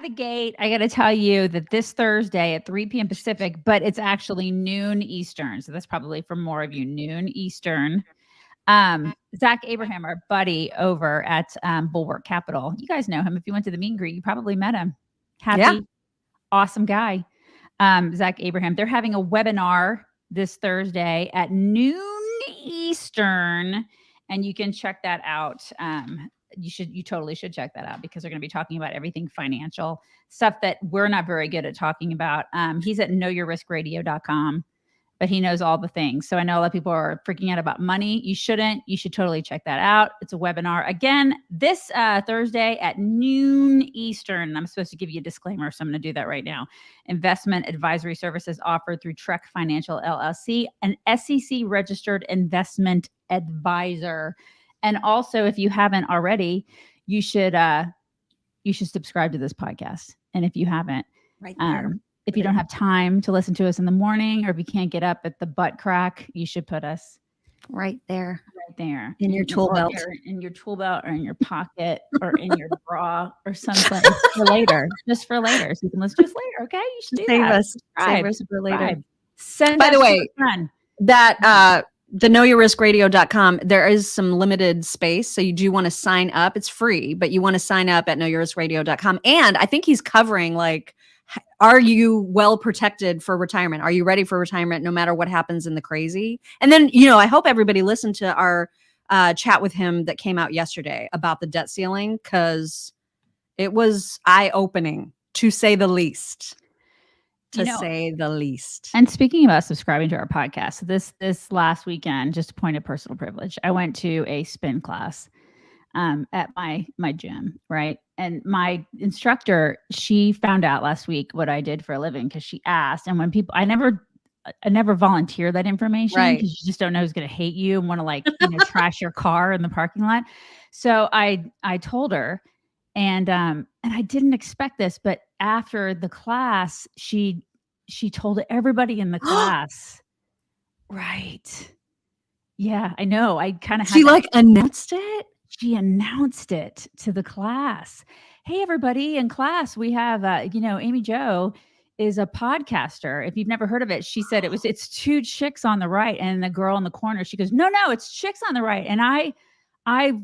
of the gate, I got to tell you that this Thursday at 3 p.m. Pacific, but it's actually noon Eastern. So that's probably for more of you, noon Eastern. Zach Abraham, our buddy over at Bulwark Capital. You guys know him. If you went to the meet and greet, you probably met him. Happy, awesome guy. Zach Abraham. They're having a webinar this Thursday at noon Eastern, and you can check that out. You totally should check that out because they're going to be talking about everything financial stuff that we're not very good at talking about. He's at knowyourriskradio.com, but he knows all the things. So I know a lot of people are freaking out about money. You shouldn't. You should totally check that out. It's a webinar again this Thursday at noon Eastern. I'm supposed to give you a disclaimer, so I'm going to do that right now. Investment advisory services offered through Trek Financial LLC, an SEC registered investment advisor. And also, if you haven't already, you should subscribe to this podcast. And if you haven't, right there. If you don't have time to listen to us in the morning, or if you can't get up at the butt crack, you should put us right there in your tool belt, in your tool belt, or in your pocket, or in your bra, or someplace for later, just for later. So you can listen to us later. Okay, you should do that. Save us for later. By the way, that the knowyourriskradio.com, there is some limited space. So you do want to sign up. It's free, but you want to sign up at knowyourriskradio.com. And I think he's covering are you well protected for retirement? Are you ready for retirement no matter what happens in the crazy? And then, I hope everybody listened to our chat with him that came out yesterday about the debt ceiling, because it was eye-opening, to say the least. Say the least. And speaking about subscribing to our podcast, this last weekend, just a point of personal privilege, I went to a spin class at my gym, right? And my instructor, she found out last week what I did for a living because she asked. And when people, I never volunteer that information because you just don't know who's going to hate you and want to trash your car in the parking lot. So I told her, and I didn't expect this, but after the class, she told everybody in the class. Right. Yeah, I know. I kind of She announced it? She announced it to the class. Hey, everybody in class, we have, Amy Jo is a podcaster. If you've never heard of it, she said it's two chicks on the right and the girl in the corner. She goes, no, it's chicks on the right. And I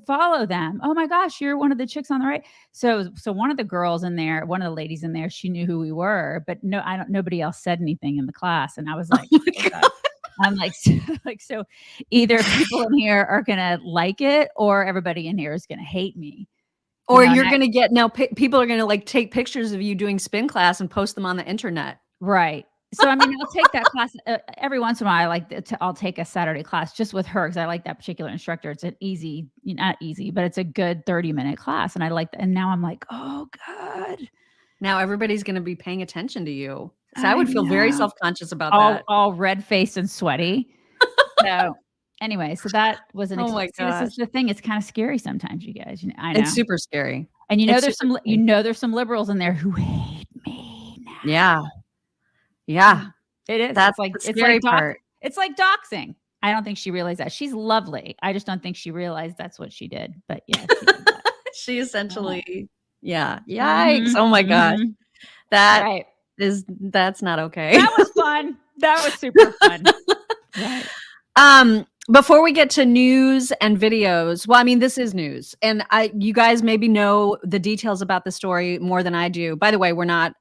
follow them. Oh my gosh, you're one of the chicks on the right. So one of the girls in there, one of the ladies in there, she knew who we were, but nobody else said anything in the class. And I was like, I'm like, so either people in here are going to like it, or everybody in here is going to hate me. Or you're going to get, people are going to take pictures of you doing spin class and post them on the internet. Right. So, I'll take that class every once in a while. I'll take a Saturday class just with her because I like that particular instructor. It's an easy, not easy, but it's a good 30-minute class. And I like that. And now I'm like, oh God. Now everybody's going to be paying attention to you. So I would feel very self-conscious about that. All red-faced and sweaty. So anyway, so that was an my God. This is the thing. It's kind of scary sometimes, you guys. I know. It's super scary. And there's some liberals in there who hate me Yeah. now. Yeah. It is. That's the scary part. It's like doxing. I don't think she realized that. She's lovely. I just don't think she realized that's what she did. But yeah, she did that. She essentially, yeah. Yikes. Oh my gosh. That's not okay. That was fun. That was super fun. Right. Before we get to news and videos, well, this is news, and you guys maybe know the details about the story more than I do. By the way, we're not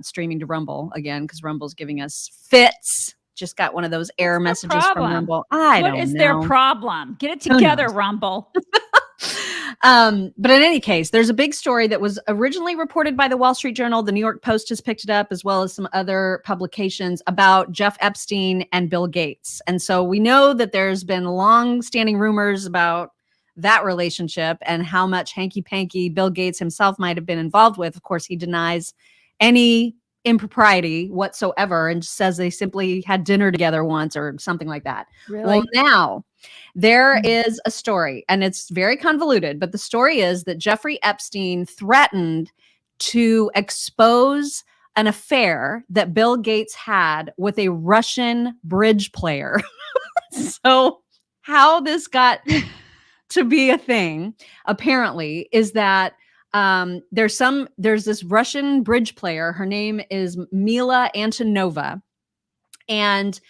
streaming to Rumble again because Rumble's giving us fits. Just got one of those error messages from Rumble. What is their problem? Get it together, Rumble. But in any case, there's a big story that was originally reported by the Wall Street Journal. The New York Post has picked it up, as well as some other publications, about Jeff Epstein and Bill Gates. And so we know that there's been long-standing rumors about that relationship and how much hanky-panky Bill Gates himself might have been involved with. Of course, he denies any impropriety whatsoever and says they simply had dinner together once or something like that. Really? Well, now there is a story, and it's very convoluted, but the story is that Jeffrey Epstein threatened to expose an affair that Bill Gates had with a Russian bridge player. So how this got to be a thing, apparently, is that There's this Russian bridge player. Her name is Mila Antonova. And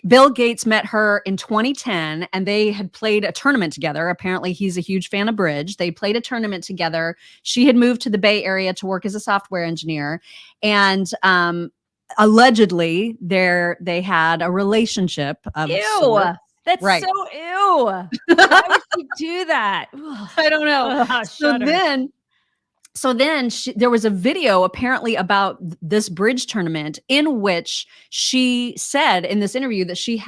Bill Gates met her in 2010 and they had played a tournament together. Apparently, he's a huge fan of bridge. They played a tournament together. She had moved to the Bay Area to work as a software engineer. And allegedly, they had a relationship of sorts. That's right. So ew. Why would you do that? I don't know. So then there was a video apparently about this bridge tournament in which she said in this interview that she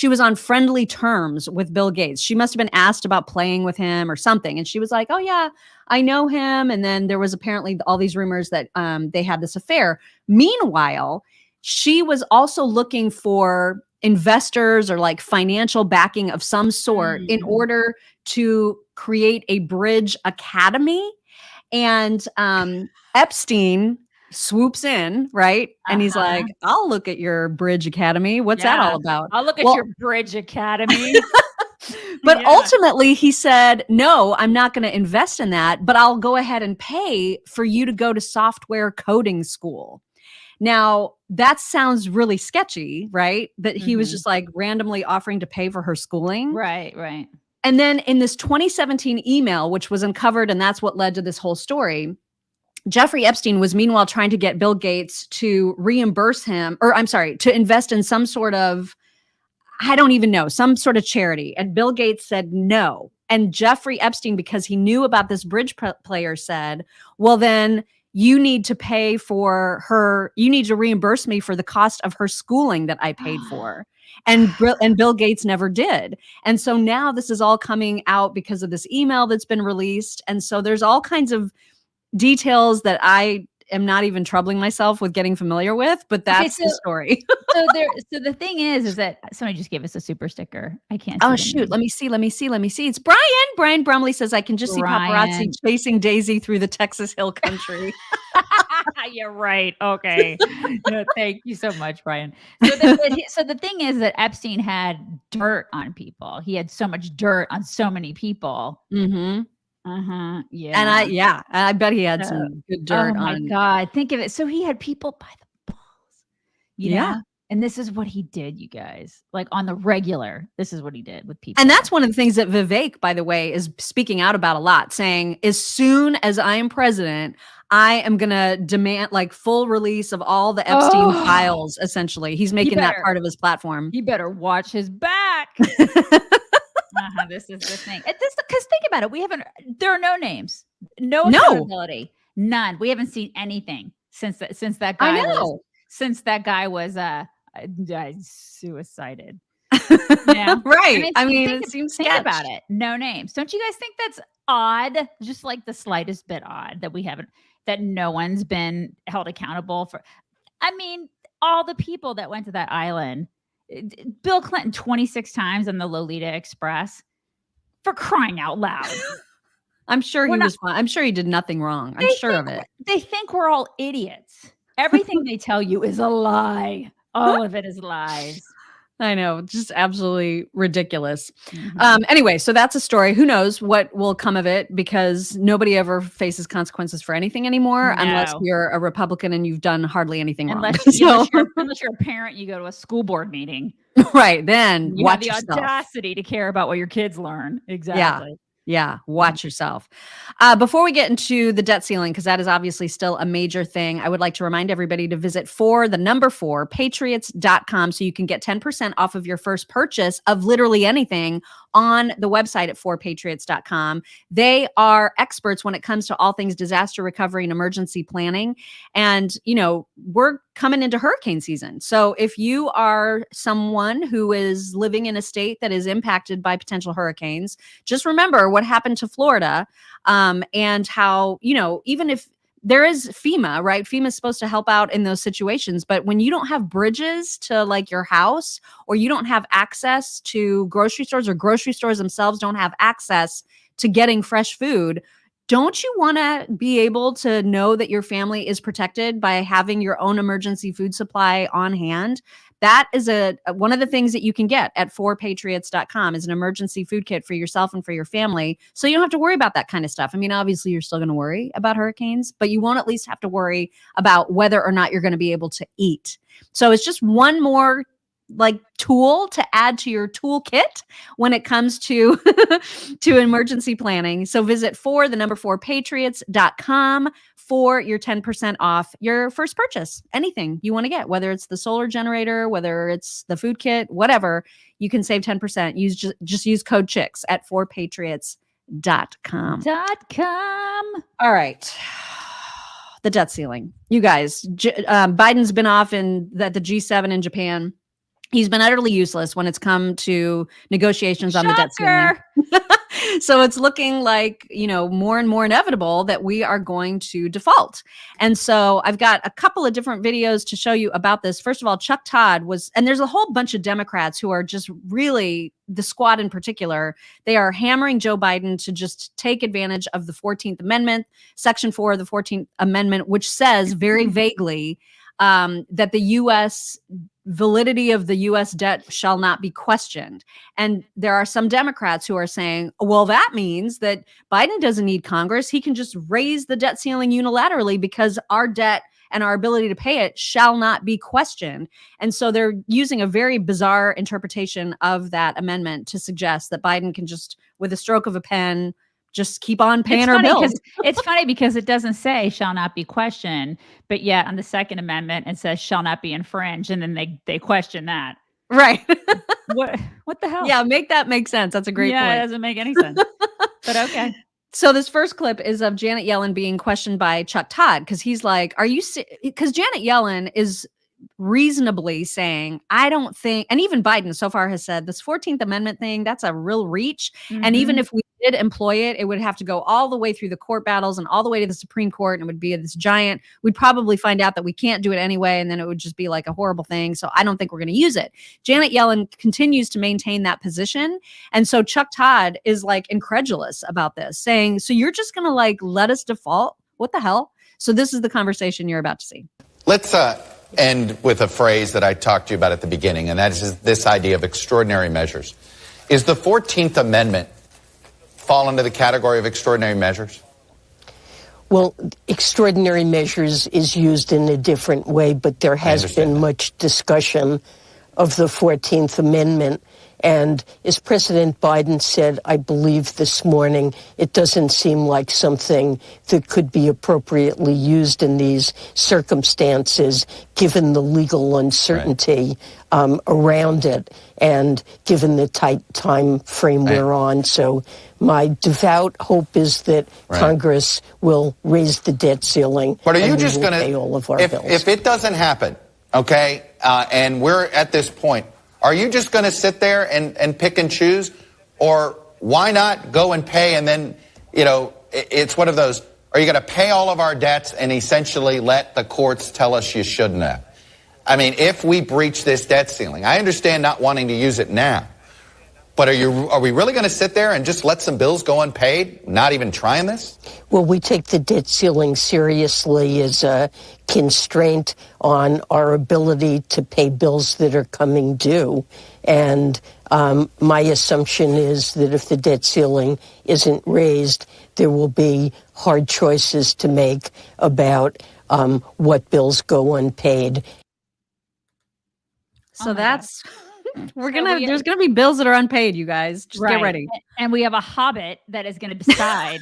was on friendly terms with Bill Gates. She must have been asked about playing with him or something. And she was like, oh yeah, I know him. And then there was apparently all these rumors that they had this affair. Meanwhile, she was also looking for investors or like financial backing of some sort in order to create a bridge academy. And Epstein swoops in, right? And he's like, I'll look at your bridge academy. What's that all about? I'll look at your bridge academy. But ultimately he said, no, I'm not going to invest in that, but I'll go ahead and pay for you to go to software coding school. Now, that sounds really sketchy, right? That he was just like randomly offering to pay for her schooling. Right. And then in this 2017 email, which was uncovered, and that's what led to this whole story, Jeffrey Epstein was meanwhile trying to get Bill Gates to reimburse him, to invest in some sort of, I don't even know, some sort of charity. And Bill Gates said no. And Jeffrey Epstein, because he knew about this bridge player, said, well, then you need to pay for her, you need to reimburse me for the cost of her schooling that I paid for. And Bill Gates never did. And so now this is all coming out because of this email that's been released. And so there's all kinds of details that I am not even troubling myself with getting familiar with, but that's the story. so the thing is that somebody just gave us a super sticker. I can't. Oh shoot. Let me see. It's Brian. Brian Brumley says, I can just see paparazzi chasing Daisy through the Texas Hill Country. You're right. Okay. No, thank you so much, Brian. So the thing is that Epstein had dirt on people. He had so much dirt on so many people. Mm-hmm. Yeah. And I bet he had some good dirt on. Oh my God. Think of it. So he had people by the balls. You know? And this is what he did, you guys. Like on the regular, this is what he did with people. And that's one of the things that Vivek, by the way, is speaking out about a lot, saying, as soon as I am president, I am going to demand like full release of all the Epstein files, essentially. He's making that part of his platform. He better watch his back. This is the thing. Because think about it. There are no names, no accountability, none. We haven't seen anything since that guy was suicided. Yeah. Right. I mean, it seems think about it. No names. Don't you guys think that's odd? Just like the slightest bit odd that no one's been held accountable for. I mean, all the people that went to that island, Bill Clinton 26 times on the Lolita Express, for crying out loud. I'm sure he was fine. I'm sure he did nothing wrong. I'm sure of it. They think we're all idiots. Everything they tell you is a lie. All of it is lies. I know, just absolutely ridiculous. Anyway, so that's a story. Who knows what will come of it, because nobody ever faces consequences for anything anymore, unless you're a Republican and you've done hardly anything wrong. Unless you're a parent, you go to a school board meeting. Right, then you have the audacity to care about what your kids learn. Exactly. Yeah, watch yourself. Before we get into the debt ceiling, because that is obviously still a major thing, I would like to remind everybody to visit patriots.com so you can get 10% off of your first purchase of literally anything on the website at patriots.com. They are experts when it comes to all things disaster recovery and emergency planning. And, we're coming into hurricane season. So if you are someone who is living in a state that is impacted by potential hurricanes, just remember what happened to Florida, and how, even if there is FEMA, right? FEMA is supposed to help out in those situations. But when you don't have bridges to like your house, or you don't have access to grocery stores, or grocery stores themselves don't have access to getting fresh food, don't you want to be able to know that your family is protected by having your own emergency food supply on hand? That is one of the things that you can get at 4patriots.com is an emergency food kit for yourself and for your family. So you don't have to worry about that kind of stuff. I mean, obviously you're still going to worry about hurricanes, but you won't at least have to worry about whether or not you're going to be able to eat. So it's just one more like tool to add to your toolkit when it comes to to emergency planning. So visit 4patriots.com for your 10% off your first purchase. Anything you want to get, whether it's the solar generator, whether it's the food kit, whatever, you can save 10%. Just use code CHICKS at 4patriots.com. All right. The debt ceiling. You guys, Biden's been off at the G7 in Japan. He's been utterly useless when it's come to negotiations on the debt ceiling. So it's looking like, more and more inevitable that we are going to default. And so I've got a couple of different videos to show you about this. First of all, Chuck Todd and there's a whole bunch of Democrats who are just really, the squad in particular, they are hammering Joe Biden to just take advantage of the 14th Amendment, Section 4 of the 14th Amendment, which says very vaguely that the U.S. validity of the U.S. debt shall not be questioned. And there are some Democrats who are saying, well, that means that Biden doesn't need Congress. He can just raise the debt ceiling unilaterally because our debt and our ability to pay it shall not be questioned. And so they're using a very bizarre interpretation of that amendment to suggest that Biden can just, with a stroke of a pen, just keep on paying our bills. It's funny because it doesn't say shall not be questioned, but yet on the Second Amendment, it says shall not be infringed. And then they question that. Right. What the hell? Yeah, make that make sense. That's a great point. Yeah, it doesn't make any sense. But okay. So this first clip is of Janet Yellen being questioned by Chuck Todd because he's like, because Janet Yellen is reasonably saying, I don't think, and even Biden so far has said this 14th Amendment thing, that's a real reach. Mm-hmm. And even if we did employ it, it would have to go all the way through the court battles and all the way to the Supreme Court. And it would be this giant, we'd probably find out that we can't do it anyway. And then it would just be like a horrible thing. So I don't think we're going to use it. Janet Yellen continues to maintain that position. And so Chuck Todd is like incredulous about this, saying, so you're just going to like let us default? What the hell? So this is the conversation you're about to see. Let's end with a phrase that I talked to you about at the beginning, and that is this idea of extraordinary measures. Is the 14th Amendment fall into the category of extraordinary measures? Well, extraordinary measures is used in a different way, but there has been much discussion of the 14th Amendment. And as President Biden said, I believe this morning, it doesn't seem like something that could be appropriately used in these circumstances, given the legal uncertainty around it and given the tight time frame we're on. So my devout hope is that Congress will raise the debt ceiling. But are you just going to pay all of our bills? If it doesn't happen, okay, and we're at this point, are you just going to sit there and pick and choose? Or why not go and pay and then, it's one of those, are you going to pay all of our debts and essentially let the courts tell us you shouldn't have? I mean, if we breach this debt ceiling, I understand not wanting to use it now, but are we really going to sit there and just let some bills go unpaid, not even trying this? Well, we take the debt ceiling seriously as a constraint on our ability to pay bills that are coming due. And my assumption is that if the debt ceiling isn't raised, there will be hard choices to make about what bills go unpaid. So there's gonna be bills that are unpaid, you guys. Just get ready. And we have a Hobbit that is going to decide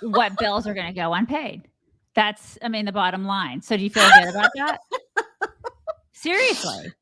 what bills are going to go unpaid. That's, the bottom line. So do you feel good about that? Seriously.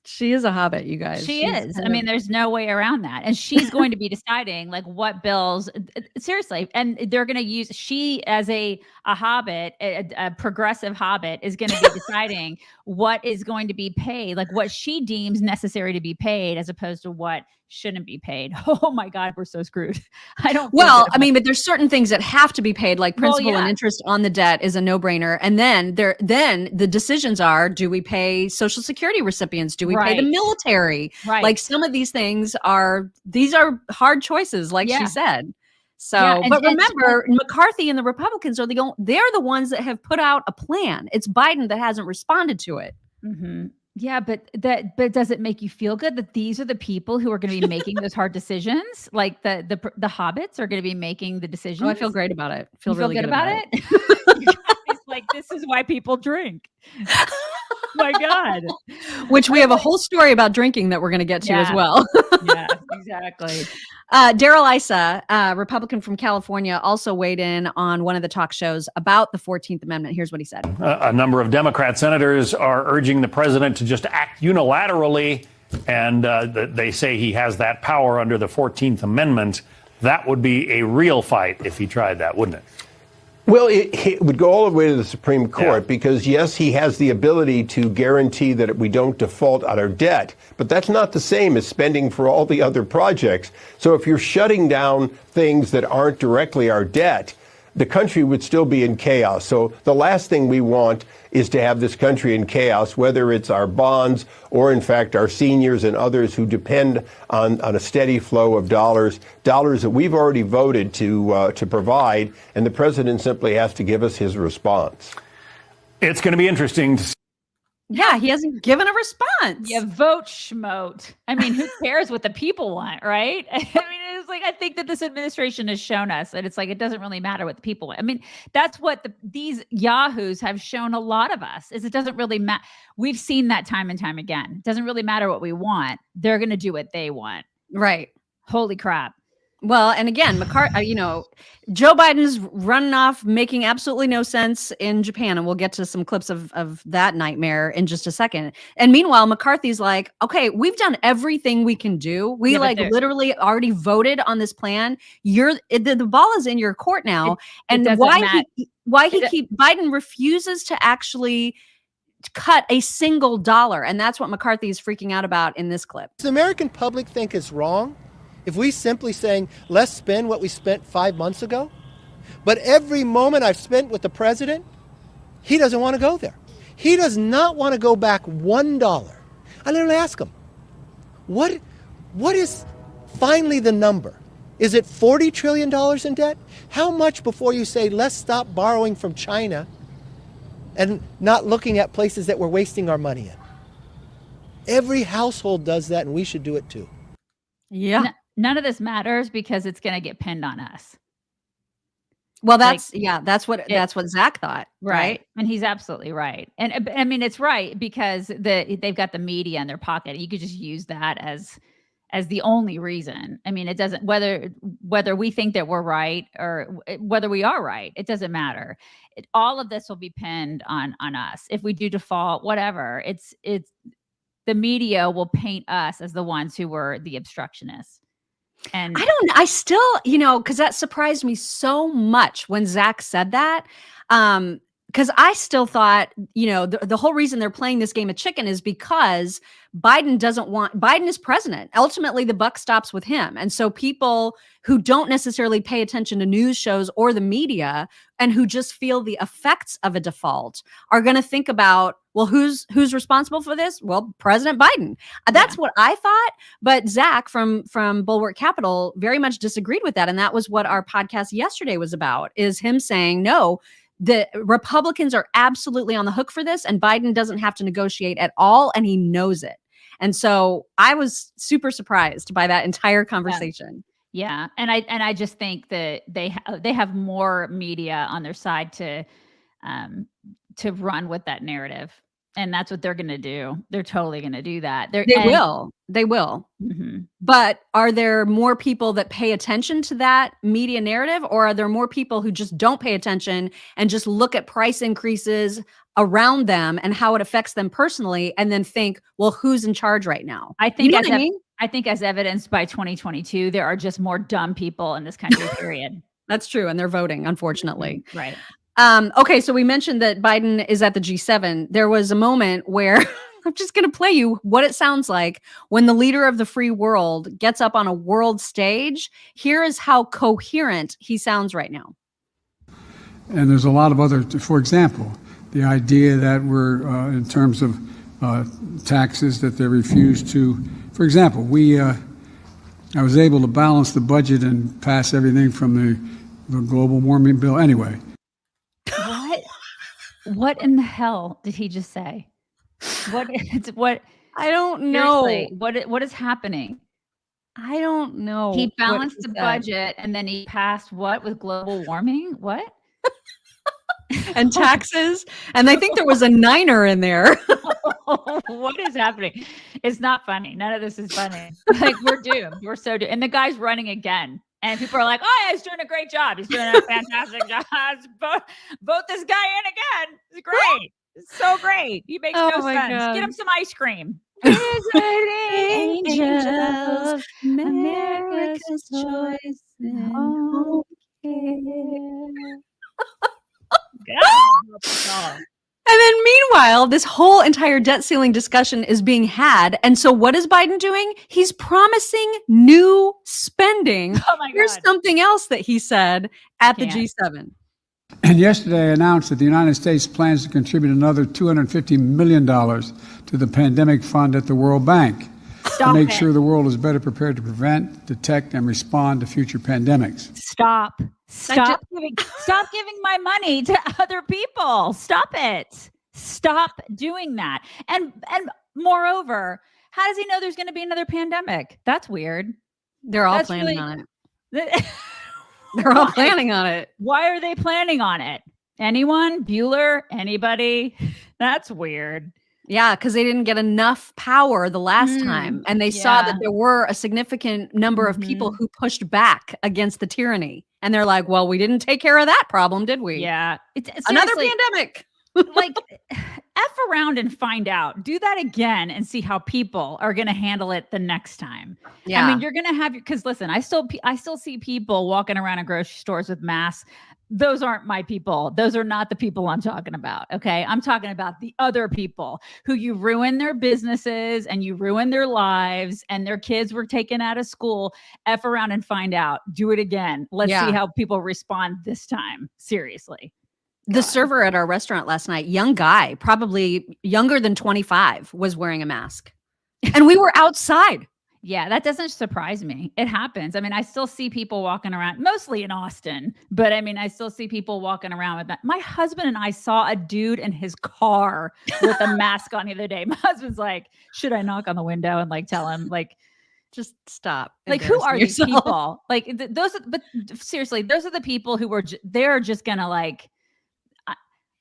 She is a Hobbit, you guys. She's is. There's no way around that. And she's going to be deciding like what bills, seriously. And they're going to use, she as a Hobbit, a progressive Hobbit is going to be deciding what is going to be paid, like what she deems necessary to be paid as opposed to what shouldn't be paid. Oh my God, we're so screwed. But there's certain things that have to be paid, like principal and interest on the debt is a no-brainer. And then the decisions are, do we pay Social Security recipients? Do we pay the military? Right. Like some of these things these are hard choices, like she said. So, but remember, McCarthy and the Republicans they're the ones that have put out a plan. It's Biden that hasn't responded to it. Mm-hmm. Yeah, but does it make you feel good that these are the people who are going to be making those hard decisions? Like the hobbits are going to be making the decisions. Oh, I feel great about it. You feel good about it? You guys, like, this is why people drink. My God. Which we have a whole story about drinking that we're going to get to as well. Yeah, exactly. Daryl Issa, Republican from California, also weighed in on one of the talk shows about the 14th Amendment. Here's what he said. A number of Democrat senators are urging the president to just act unilaterally, and they say he has that power under the 14th Amendment. That would be a real fight if he tried that, wouldn't it? Well, it would go all the way to the Supreme Court because, yes, he has the ability to guarantee that we don't default on our debt, but that's not the same as spending for all the other projects. So if you're shutting down things that aren't directly our debt, the country would still be in chaos. So the last thing we want is to have this country in chaos, whether it's our bonds or, in fact, our seniors and others who depend on a steady flow of dollars that we've already voted to provide, and the president simply has to give us his response. It's going to be interesting to see. Yeah, he hasn't given a response. Yeah, vote schmote. I mean, who cares what the people want, right? I mean, it's like, I think that this administration has shown us that it's like, it doesn't really matter what the people want. I mean, that's what these yahoos have shown a lot of us, is it doesn't really matter. We've seen that time and time again. It doesn't really matter what we want. They're going to do what they want. Right. Holy crap. Well, and again, Joe Biden's running off, making absolutely no sense in Japan. And we'll get to some clips of that nightmare in just a second. And meanwhile, McCarthy's like, okay, we've done everything we can do. We literally already voted on this plan. The ball is in your court now. Biden refuses to actually cut a single dollar. And that's what McCarthy is freaking out about in this clip. Does the American public think it's wrong if we simply saying, let's spend what we spent 5 months ago? But every moment I've spent with the president, he doesn't want to go there. He does not want to go back $1. I literally ask him, what is finally the number? Is it $40 trillion in debt? How much before you say, let's stop borrowing from China and not looking at places that we're wasting our money in? Every household does that, and we should do it too. Yeah. None of this matters because it's going to get pinned on us. Well, that's what Zach thought, right? And he's absolutely right. And I mean, it's right because they've got the media in their pocket. You could just use that as the only reason. I mean, it doesn't, whether we think that we're right or whether we are right, it doesn't matter. All of this will be pinned on us. If we do default, whatever, it's the media will paint us as the ones who were the obstructionists. And I still, because that surprised me so much when Zach said that. Because I still thought, the whole reason they're playing this game of chicken is because Biden is president. Ultimately, the buck stops with him. And so people who don't necessarily pay attention to news shows or the media and who just feel the effects of a default are going to think about, well, who's responsible for this? Well, President Biden. That's what I thought. But Zach from Bulwark Capital very much disagreed with that. And that was what our podcast yesterday was about, is him saying, no, the Republicans are absolutely on the hook for this, and Biden doesn't have to negotiate at all, and he knows it. And so I was super surprised by that entire conversation. Yeah. And I just think that they have more media on their side to run with that narrative. And that's what they're going to do. They're totally going to do that. They will. Mm-hmm. But are there more people that pay attention to that media narrative, or are there more people who just don't pay attention and just look at price increases around them and how it affects them personally and then think, well, who's in charge right now? I think I think as evidenced by 2022, there are just more dumb people in this country, period. That's true. And they're voting, unfortunately. Right. Okay, so we mentioned that Biden is at the G7. There was a moment where I'm just going to play you what it sounds like when the leader of the free world gets up on a world stage. Here is how coherent he sounds right now. And there's a lot of other, for example, the idea that we're, in terms of taxes, that they refuse to, for example, I was able to balance the budget and pass everything from the global warming bill. Anyway. What in the hell did he just say? What? I don't know. Seriously, what is happening? I don't know. He balanced the budget and then he passed what with global warming? What? And taxes. And I think there was a niner in there. What is happening? It's not funny. None of this is funny. Like, we're doomed. We're so doomed. And the guy's running again. And people are like, oh, yeah, he's doing a great job. He's doing a fantastic job. Vote this guy in again. It's great. It's so great. He makes no sense. God. Get him some ice cream. Angels, America's choice in home care. And then meanwhile, this whole entire debt ceiling discussion is being had. And so what is Biden doing? He's promising new spending. Oh my God. Here's something else that he said at the G7. And yesterday announced that the United States plans to contribute another $250 million to the pandemic fund at the World Bank to make sure the world is better prepared to prevent, detect, and respond to future pandemics. Stop giving my money to other people. Stop it. Stop doing that. And moreover, how does he know there's going to be another pandemic? That's weird. They're all planning on it. They're all planning on it. Why are they planning on it? Anyone? Bueller? Anybody? That's weird. Yeah, because they didn't get enough power the last time. And they saw that there were a significant number of people who pushed back against the tyranny. And they're like, well, we didn't take care of that problem, did we? Yeah. It's another pandemic. Like, F around and find out. Do that again and see how people are going to handle it the next time. Yeah. I mean, you're going to have, because listen, I still see people walking around in grocery stores with masks. Those aren't my people. Those are not the people I'm talking about. Okay. I'm talking about the other people who you ruin their businesses and you ruin their lives and their kids were taken out of school. F around and find out. Do it again. Let's see how people respond this time. Seriously. The server at our restaurant last night, young guy, probably younger than 25, was wearing a mask. And we were outside. Yeah, that doesn't surprise me. It happens. I mean, I still see people walking around, mostly in Austin, but I mean, I still see people walking around with that. My husband and I saw a dude in his car with a mask on the other day. My husband's like, should I knock on the window and like tell him, like, just stop? Like, who are these people? Like, but seriously, those are the people who were, they're just gonna like,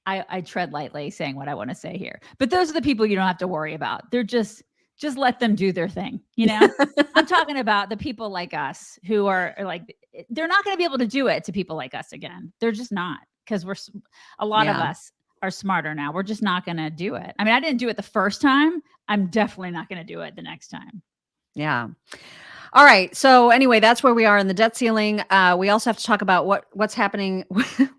I tread lightly saying what I want to say here, but those are the people you don't have to worry about. They're just let them do their thing. You know, I'm talking about the people like us who are like, they're not going to be able to do it to people like us again. They're just not, because a lot of us are smarter now. We're just not going to do it. I mean, I didn't do it the first time. I'm definitely not going to do it the next time. Yeah. All right. So anyway, that's where we are in the debt ceiling. We also have to talk about what's happening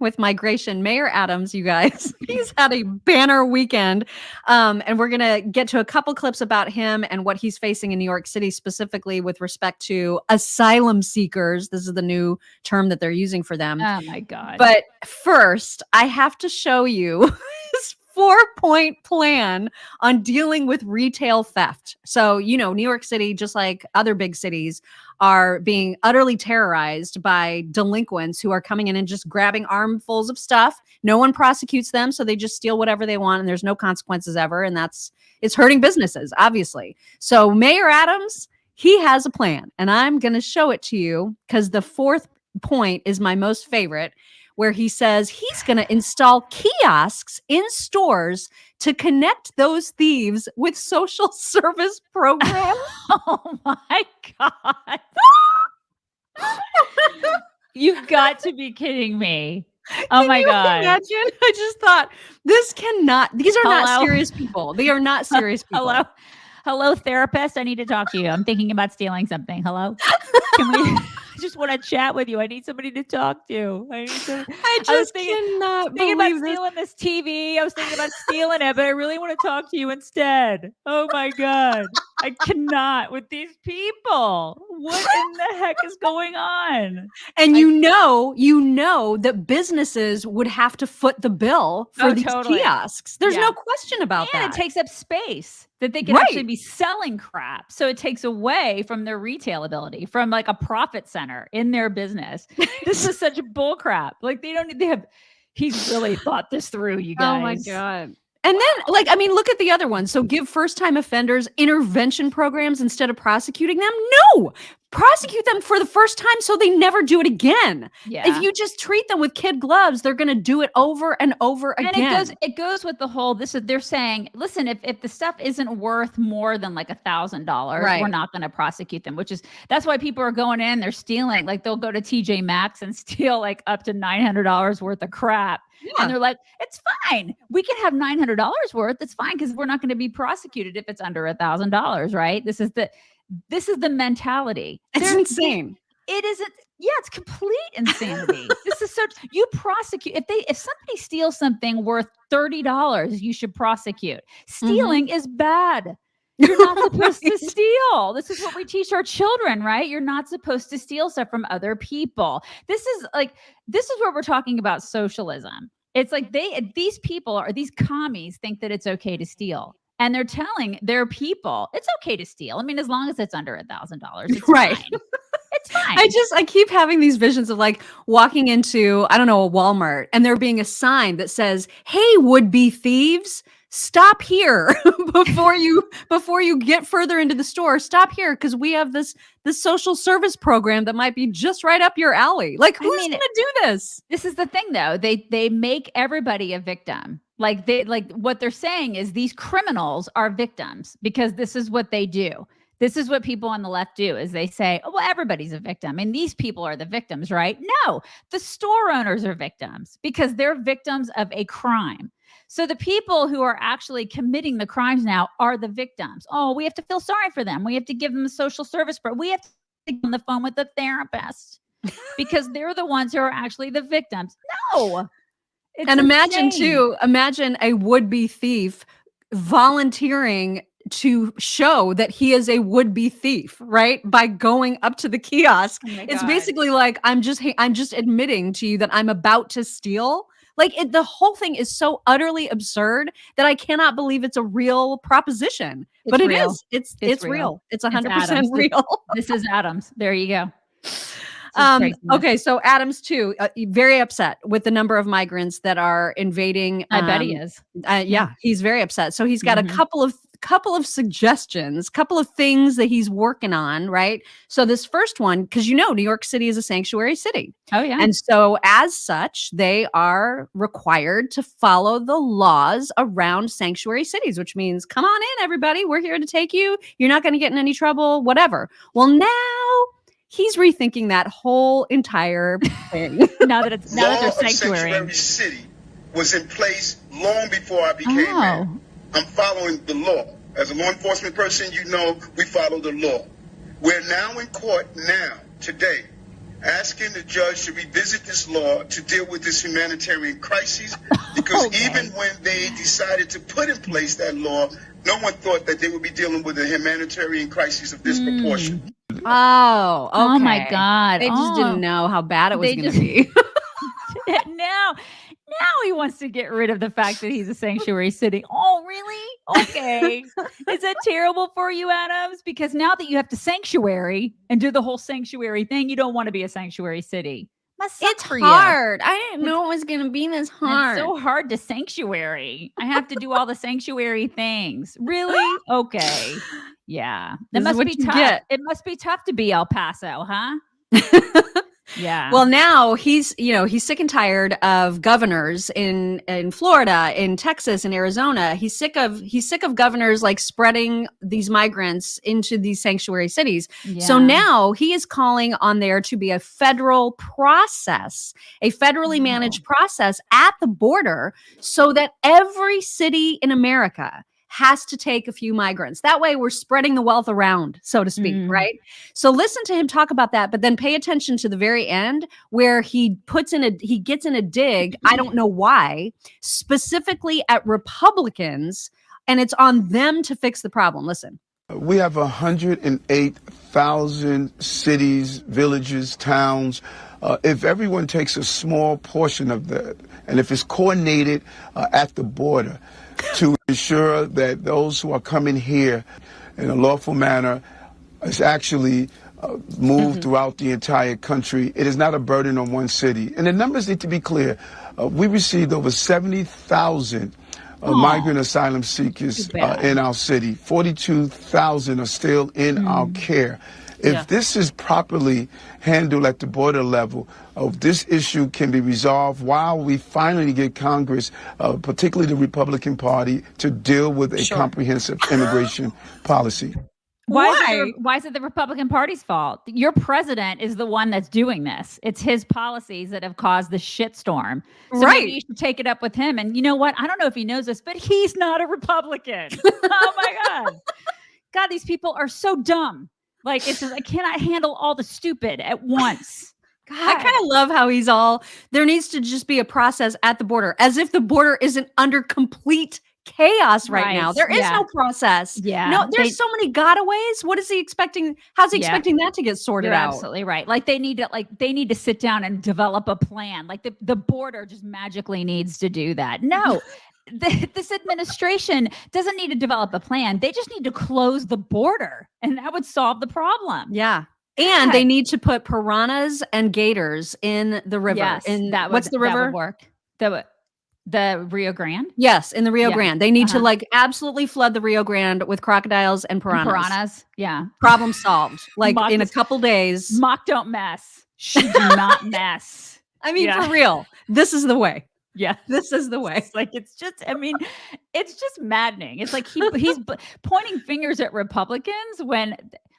with migration. Mayor Adams, you guys, he's had a banner weekend. And we're going to get to a couple clips about him and what he's facing in New York City, specifically with respect to asylum seekers. This is the new term that they're using for them. Oh my God. But first, I have to show you his 4-point plan on dealing with retail theft. So, you know, New York City, just like other big cities, are being utterly terrorized by delinquents who are coming in and just grabbing armfuls of stuff. No one prosecutes them, so they just steal whatever they want, and there's no consequences ever. And it's hurting businesses, obviously. So Mayor Adams, he has a plan, and I'm going to show it to you because the 4th point is my most favorite, where he says he's going to install kiosks in stores to connect those thieves with social service programs. Oh my God. You've got to be kidding me. Oh my God. Imagine? I just thought these are not serious people. They are not serious people. Hello, therapist. I need to talk to you. I'm thinking about stealing something. Hello. I just want to chat with you. I need somebody to talk to. I was thinking about stealing this TV. I was thinking about stealing it, but I really want to talk to you instead. Oh my God. I cannot with these people. What in the heck is going on? And you know that businesses would have to foot the bill for these kiosks. There's no question about that. And it takes up space that they can actually be selling crap. So it takes away from their retail ability, from like a profit center in their business. This is such bull crap. Like he's really thought this through, you guys. Oh my God. And then, like, I mean, look at the other one. So give first-time offenders intervention programs instead of prosecuting them? No! Prosecute them for the first time so they never do it again. Yeah. If you just treat them with kid gloves, they're going to do it over and over again. And it goes with the whole, they're saying, listen, if the stuff isn't worth more than like $1,000, we're not going to prosecute them, that's why people are going in, they're stealing. Like they'll go to TJ Maxx and steal like up to $900 worth of crap. Yeah. And they're like, it's fine. We can have $900 worth. It's fine because we're not going to be prosecuted if it's under $1,000, right? This is the mentality. It's insane. It isn't. Yeah, it's complete insanity. This is you prosecute if somebody steals something worth $30, you should prosecute. Stealing is bad. You're not supposed to steal. This is what we teach our children, right? You're not supposed to steal stuff from other people. This is where we're talking about socialism. It's like these commies think that it's okay to steal. And they're telling their people it's okay to steal. I mean, as long as it's under $1,000, it's right. Fine. It's fine. I keep having these visions of like walking into, I don't know, a Walmart and there being a sign that says, "Hey, would-be thieves, stop here before you get further into the store. Stop here because we have this social service program that might be just right up your alley." Like, who's going to do this? This is the thing, though. They make everybody a victim. Like what they're saying is these criminals are victims because this is what they do. This is what people on the left do is they say, oh, well, everybody's a victim. And these people are the victims, right? No, the store owners are victims because they're victims of a crime. So the people who are actually committing the crimes now are the victims. Oh, we have to feel sorry for them. We have to give them a social service, but we have to get on the phone with the therapist because they're the ones who are actually the victims. No. And imagine a would-be thief volunteering to show that he is a would-be thief, right? By going up to the kiosk. It's basically like, I'm just admitting to you that I'm about to steal. Like the whole thing is so utterly absurd that I cannot believe it's a real proposition. But it real. is. It's real. It's 100% real. This is Adams. There you go. Okay, so Adams too, very upset with the number of migrants that are invading. I bet he is. Yeah, he's very upset. So he's got a couple of suggestions, couple of things that he's working on, right? So this first one, because New York City is a sanctuary city. Oh yeah. And so as such, they are required to follow the laws around sanctuary cities, which means, come on in, everybody. We're here to take you. You're not going to get in any trouble, whatever. Well, now he's rethinking that whole entire thing. now that they're sanctuary city was in place long before I became mayor. I'm following the law. As a law enforcement person, we follow the law. We're now in court today, asking the judge to revisit this law to deal with this humanitarian crisis. Because even when they decided to put in place that law, no one thought that they would be dealing with a humanitarian crisis of this proportion. Oh, okay. Oh my God. They just didn't know how bad it was going to be. Now he wants to get rid of the fact that he's a sanctuary city. Oh, really? Okay. Is that terrible for you, Adams? Because now that you have to sanctuary and do the whole sanctuary thing, you don't want to be a sanctuary city. It's hard. I didn't know it was going to be this hard. It's so hard to sanctuary. I have to do all the sanctuary things. Really? Okay. Yeah. That must be tough. It must be tough to be El Paso, huh? Yeah. Well, now he's sick and tired of governors in Florida, in Texas, in Arizona. He's sick of governors like spreading these migrants into these sanctuary cities. Yeah. So now he is calling on there to be a federal process, a federally managed process at the border so that every city in America has to take a few migrants. That way we're spreading the wealth around, so to speak, right? So listen to him talk about that, but then pay attention to the very end where he gets in a dig, I don't know why, specifically at Republicans, and it's on them to fix the problem. Listen. We have 108,000 cities, villages, towns. If everyone takes a small portion of that, and if it's coordinated at the border, to ensure that those who are coming here in a lawful manner is actually moved throughout the entire country. It is not a burden on one city. And the numbers need to be clear. We received over 70,000 migrant asylum seekers in our city. 42,000 are still in our care. If this is properly handled at the border level, this issue can be resolved while we finally get Congress, particularly the Republican Party, to deal with a comprehensive immigration policy. Why is it the Republican Party's fault? Your president is the one that's doing this. It's his policies that have caused the shitstorm. So maybe you should take it up with him. And you know what? I don't know if he knows this, but he's not a Republican. Oh my God. God, these people are so dumb. Like, it's just, I cannot handle all the stupid at once. God. I kind of love how there needs to just be a process at the border, as if the border isn't under complete chaos right now. There is no process. No, there's so many gotaways. What is he expecting? How's he expecting that to get sorted You're out? Absolutely right. Like they need to sit down and develop a plan. Like the border just magically needs to do that. No. This administration doesn't need to develop a plan. They just need to close the border, and that would solve the problem. Yeah. And they need to put piranhas and gators in the river. Yes, what's the river? That would work. The Rio Grande? Yes, in the Rio Grande. They need to absolutely flood the Rio Grande with crocodiles and piranhas. Yeah. Problem solved. In a couple days. Mock don't mess. She do not mess. I mean, for real. This is the way. Yeah, this is the way. It's just maddening. It's like he's pointing fingers at Republicans when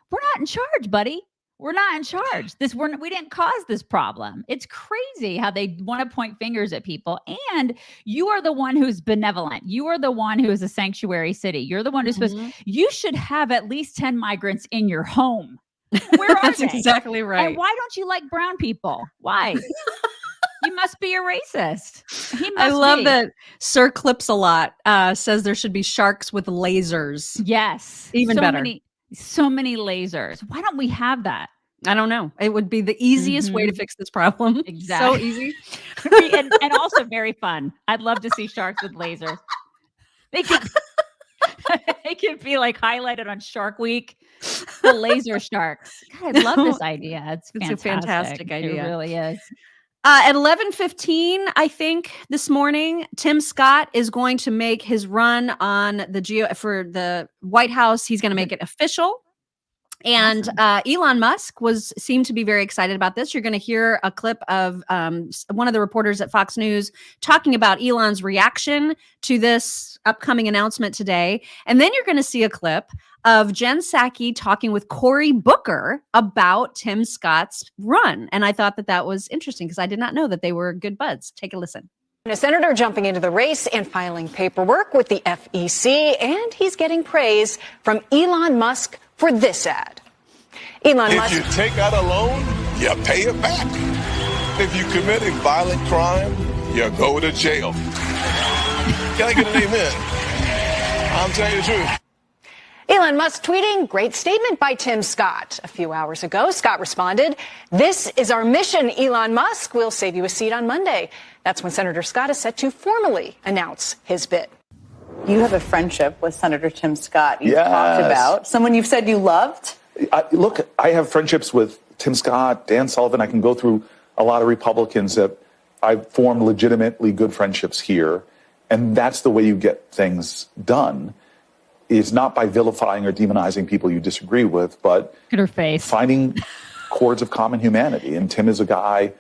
we're not in charge, buddy. We're not in charge. We didn't cause this problem. It's crazy how they want to point fingers at people. And you are the one who's benevolent. You are the one who is a sanctuary city. You're the one who's you should have at least 10 migrants in your home. Where are That's they? exactly right. And why don't you like brown people? Why? You must be a racist. I love that Sir Clips a lot says there should be sharks with lasers. Yes. Even better. So many lasers. Why don't we have that? I don't know. It would be the easiest way to fix this problem. Exactly. So easy. and also very fun. I'd love to see sharks with lasers. They could be like highlighted on Shark Week. The laser sharks. God, I love this idea. It's a fantastic idea. It really is. At 11:15, I think this morning, Tim Scott is going to make his run on for the White House. He's going to make it official. And Elon Musk seemed to be very excited about this. You're going to hear a clip of one of the reporters at Fox News talking about Elon's reaction to this upcoming announcement today. And then you're going to see a clip of Jen Psaki talking with Cory Booker about Tim Scott's run. And I thought that was interesting because I did not know that they were good buds. Take a listen. A senator jumping into the race and filing paperwork with the FEC, and he's getting praise from Elon Musk for this ad. Elon Musk. If you take out a loan, you pay it back. If you commit a violent crime, you go to jail. Can I get an amen? I'm telling you the truth. Elon Musk tweeting, great statement by Tim Scott. A few hours ago, Scott responded, this is our mission, Elon Musk. We'll save you a seat on Monday. That's when Senator Scott is set to formally announce his bid. You have a friendship with Senator Tim Scott. You've talked about someone you've said you loved. Look, I have friendships with Tim Scott, Dan Sullivan. I can go through a lot of Republicans that I've formed legitimately good friendships here. And that's the way you get things done. Is not by vilifying or demonizing people you disagree with, but finding chords of common humanity. And Tim is a guy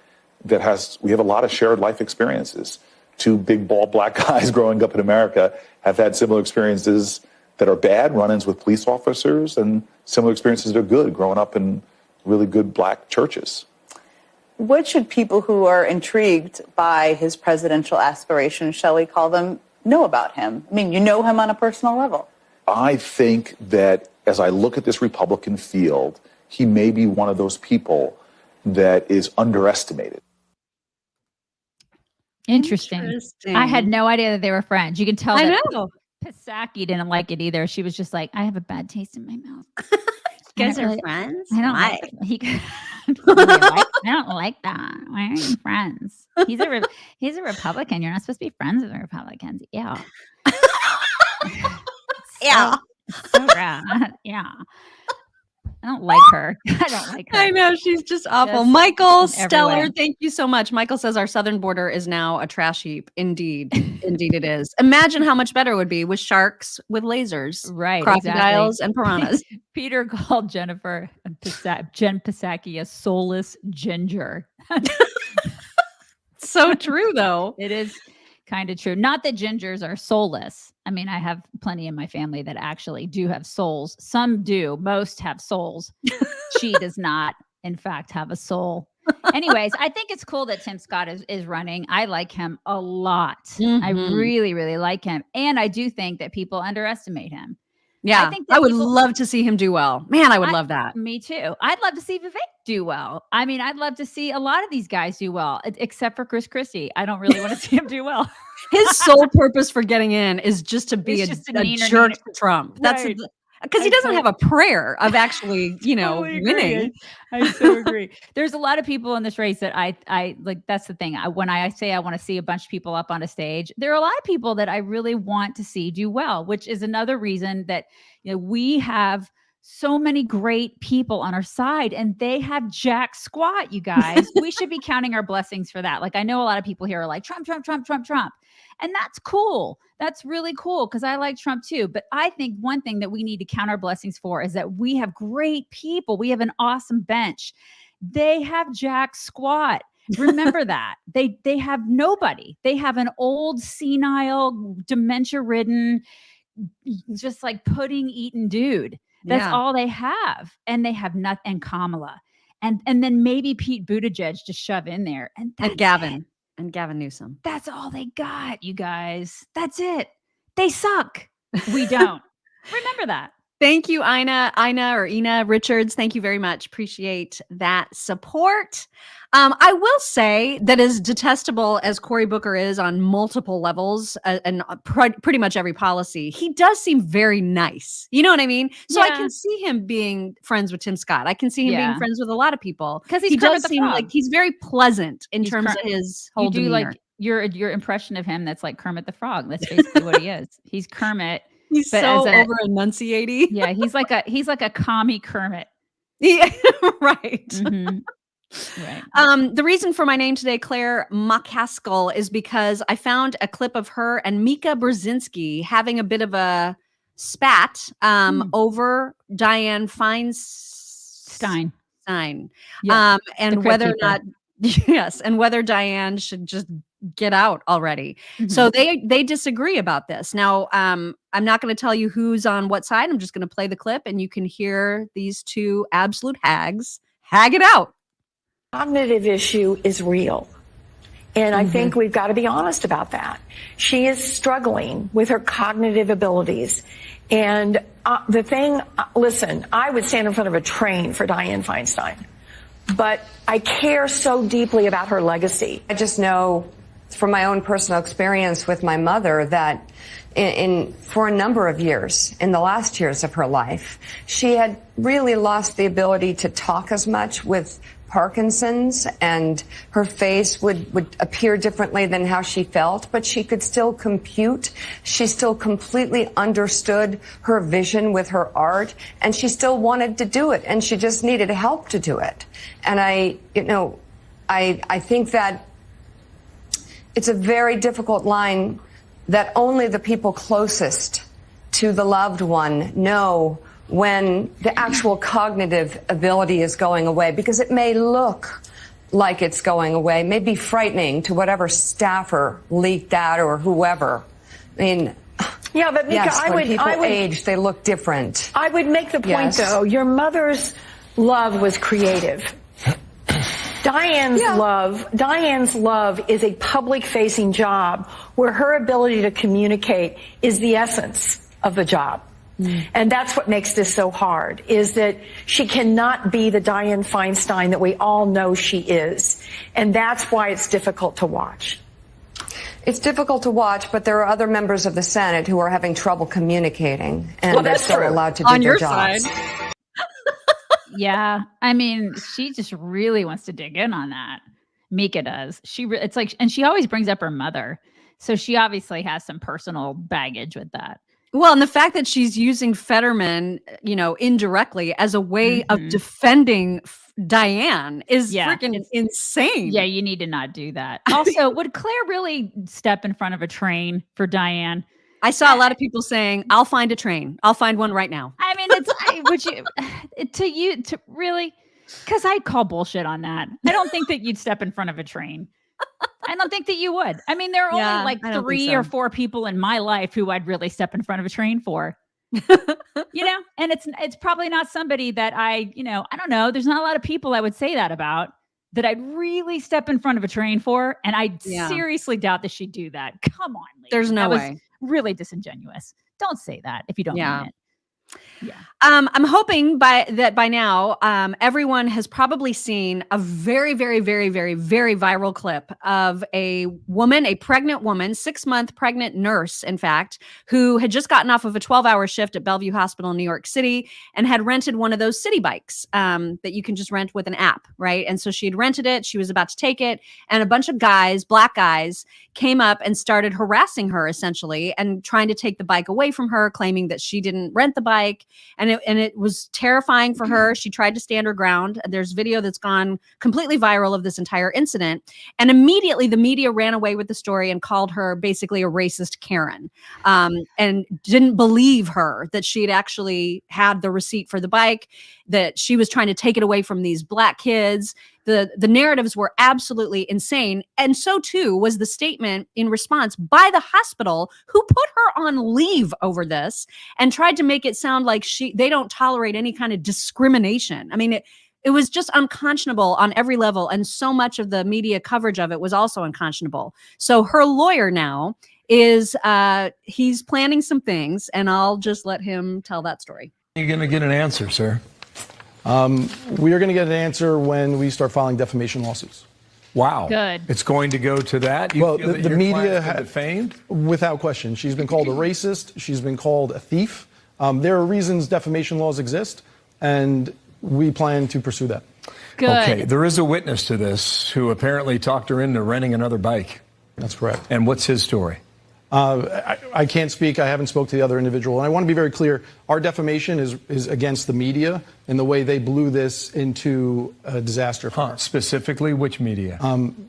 that we have a lot of shared life experiences. Two big, bald, black guys growing up in America have had similar experiences that are bad, run-ins with police officers, and similar experiences that are good, growing up in really good black churches. What should people who are intrigued by his presidential aspirations, shall we call them, know about him? I mean, you know him on a personal level. I think that as I look at this Republican field, he may be one of those people that is underestimated. Interesting. I had no idea that they were friends. You can tell I that know. Psaki didn't like it either. She was just like, I have a bad taste in my mouth. You guys are friends? I don't like it. I don't like that. Why are you friends? He's a Republican. You're not supposed to be friends with Republicans. Yeah. Yeah. So bad. Yeah. I don't like her. I don't like her. I know, she's just awful. Just Michael in every Stellar, way. thank you so much. Michael says our southern border is now a trash heap. Indeed. Indeed it is. Imagine how much better it would be with sharks with lasers. Right, Crocodiles exactly. and piranhas. Peter called Jen Psaki a soulless ginger. So true, though. It is kind of true. Not that gingers are soulless. I mean, I have plenty in my family that actually do have souls. Some do. Most have souls. She does not, in fact, have a soul. Anyways, I think it's cool that Tim Scott is running. I like him a lot. I really, really like him. And I do think that people underestimate him. Yeah, I think that I would love to see him do well. Man, I would love that. Me too. I'd love to see Vivek do well. I mean, I'd love to see a lot of these guys do well, except for Chris Christie. I don't really want to see him do well. His sole purpose for getting in is just to be a jerk to Trump. That's Right. because he doesn't have a prayer of actually, Totally winning. agree. I so agree. There's a lot of people in this race that I like. That's the thing. When I say I want to see a bunch of people up on a stage, there are a lot of people that I really want to see do well, which is another reason that we have so many great people on our side and they have jack squat, you guys. We should be counting our blessings for that. Like, I know a lot of people here are like Trump, Trump, Trump, Trump, Trump. And that's cool. That's really cool because I like Trump too. But I think one thing that we need to count our blessings for is that we have great people. We have an awesome bench. They have jack squat. Remember that. They have nobody. They have an old, senile, dementia-ridden, just like pudding-eating dude. That's all they have. And they have nothing. And Kamala. And then maybe Pete Buttigieg to shove in there. And Gavin. It. And Gavin Newsom. That's all they got, you guys. That's it. They suck. We don't. Remember that. Thank you, Ina Richards. Thank you very much. Appreciate that support. I will say that as detestable as Cory Booker is on multiple levels and pretty much every policy, he does seem very nice. You know what I mean? So I can see him being friends with Tim Scott. I can see him being friends with a lot of people because he does seem like he's very pleasant in terms of his whole demeanor. Like your impression of him. That's like Kermit the Frog. That's basically what he is. He's Kermit. He's so over enunciating. Yeah, he's like a commie Kermit. Yeah, right. Mm-hmm. Right. The reason for my name today, Claire McCaskill, is because I found a clip of her and Mika Brzezinski having a bit of a spat over Dianne Feinstein. Yeah, and whether or not, and whether Dianne should just get out already. Mm-hmm. So they disagree about this. Now, I'm not going to tell you who's on what side. I'm just going to play the clip and you can hear these two absolute hags hag it out. Cognitive issue is real. And I think we've got to be honest about that. She is struggling with her cognitive abilities. And listen, I would stand in front of a train for Dianne Feinstein. But I care so deeply about her legacy. I just know from my own personal experience with my mother that for a number of years, in the last years of her life, she had really lost the ability to talk as much with Parkinson's, and her face would appear differently than how she felt, but she could still compute. She still completely understood her vision with her art, and she still wanted to do it, and she just needed help to do it. And I think that it's a very difficult line that only the people closest to the loved one know when the actual cognitive ability is going away, because it may look like it's going away, may be frightening to whatever staffer leaked that or whoever. I mean, yeah, but Mika, yes, when people age, they look different. I would make the point, though, your mother's love was creative. Dianne's love is a public-facing job where her ability to communicate is the essence of the job. And that's what makes this so hard, is that she cannot be the Dianne Feinstein that we all know she is. And that's why it's difficult to watch. It's difficult to watch, but there are other members of the Senate who are having trouble communicating, and they're still allowed to do their jobs. Yeah, I mean, she just really wants to dig in on that. Mika does. It's like, and she always brings up her mother, so she obviously has some personal baggage with that. Well, and the fact that she's using Fetterman, indirectly as a way of defending Dianne is freaking insane. Yeah, you need to not do that. Also, would Claire really step in front of a train for Dianne? I saw a lot of people saying, "I'll find a train. I'll find one right now." I mean, would you really? Because I'd call bullshit on that. I don't think that you'd step in front of a train. I don't think that you would. I mean, there are only like 3 or 4 people in my life who I'd really step in front of a train for. And it's probably not somebody that I don't know. There's not a lot of people I would say that about that I'd really step in front of a train for. And I seriously doubt that she'd do that. Come on, lady. There's no way. Really disingenuous. Don't say that if you don't mean it. Yeah. I'm hoping by now, everyone has probably seen a very, very, very, very, very viral clip of a pregnant woman, 6-month pregnant nurse, in fact, who had just gotten off of a 12-hour shift at Bellevue Hospital in New York City and had rented one of those city bikes that you can just rent with an app, right? And so she had rented it. She was about to take it. And a bunch of guys, black guys, came up and started harassing her, essentially, and trying to take the bike away from her, claiming that she didn't rent the bike. And it was terrifying for her. She tried to stand her ground. There's video that's gone completely viral of this entire incident. And immediately the media ran away with the story and called her basically a racist Karen, and didn't believe her that she had actually had the receipt for the bike, that she was trying to take it away from these black kids. The narratives were absolutely insane. And so too was the statement in response by the hospital, who put her on leave over this and tried to make it sound like they don't tolerate any kind of discrimination. I mean, it was just unconscionable on every level. And so much of the media coverage of it was also unconscionable. So her lawyer now is, he's planning some things, and I'll just let him tell that story. You're going to get an answer, sir. We are going to get an answer when we start filing defamation lawsuits. Wow. Good. It's going to go to that? You well, feel that the your media client's been defamed? Without question. She's been called a racist. She's been called a thief. There are reasons defamation laws exist, and we plan to pursue that. Good. Okay. There is a witness to this who apparently talked her into renting another bike. That's correct. And what's his story? I can't speak. I haven't spoke to the other individual. And I want to be very clear. Our defamation is against the media and the way they blew this into a disaster. Specifically, which media?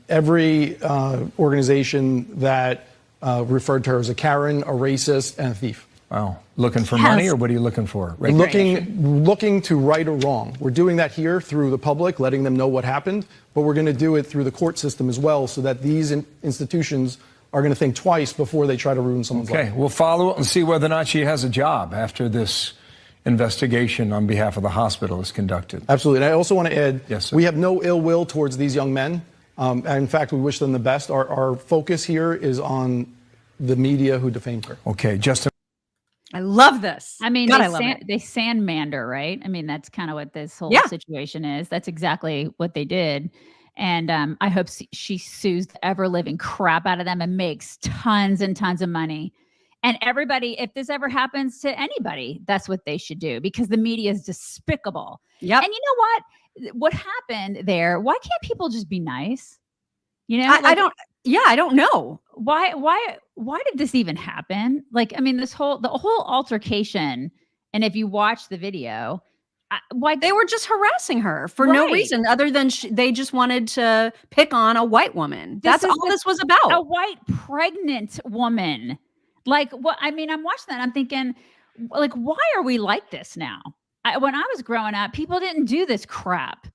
Every organization that referred to her as a Karen, a racist, and a thief. Wow. Looking for money, or what are you looking for? Looking to right or wrong. We're doing that here through the public, letting them know what happened, but we're going to do it through the court system as well, so that these institutions are going to think twice before they try to ruin someone's life. Okay, we'll follow it and see whether or not she has a job after this investigation on behalf of the hospital is conducted. Absolutely. And I also want to add, yes, sir. We have no ill will towards these young men. And in fact, we wish them the best. Our focus here is on the media who defamed her. Okay, Justin. I love this. I mean, God, they sandmander, right? I mean, that's kind of what this whole situation is. That's exactly what they did. And I hope she sues the ever-living crap out of them and makes tons and tons of money. And everybody, if this ever happens to anybody, that's what they should do, because the media is despicable. Yep. And you know what? What happened there? Why can't people just be nice? I don't know. Why did this even happen? Like, I mean, the whole altercation, and if you watch the video, why they were just harassing her for no reason other than they just wanted to pick on a white woman. That's all this was about. A white pregnant woman. Like, what? I mean, I'm watching that. I'm thinking, like, why are we like this now? When I was growing up, people didn't do this crap.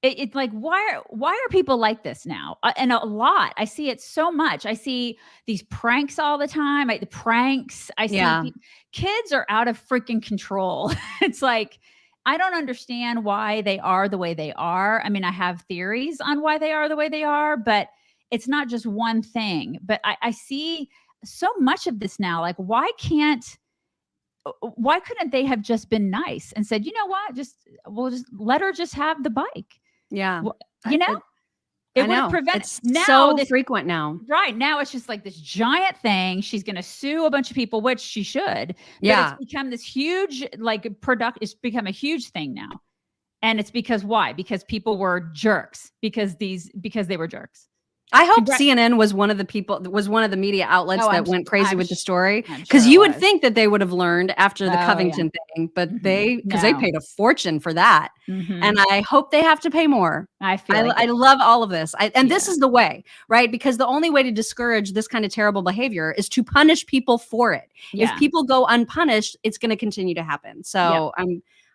It's like, why are people like this now? And a lot. I see it so much. I see these pranks all the time. The pranks. I see kids are out of freaking control. It's like, I don't understand why they are the way they are. I mean, I have theories on why they are the way they are, but it's not just one thing. But I see so much of this now. Like, why couldn't they have just been nice and said, you know what, we'll just let her just have the bike. Yeah. It would prevent it's so frequent now. Right. Now it's just like this giant thing. She's going to sue a bunch of people, which she should. Yeah. But it's become this huge, it's become a huge thing now. And it's because why? Because people were jerks, because they were jerks. I hope CNN was one of the media outlets that went crazy with the story, because sure you would think that they would have learned after the Oh, Covington thing, but they No. paid a fortune for that, and I hope they have to pay more. I feel I love all of this, this is the way, right? Because the only way to discourage this kind of terrible behavior is to punish people for it. Yeah. If people go unpunished, it's going to continue to happen. So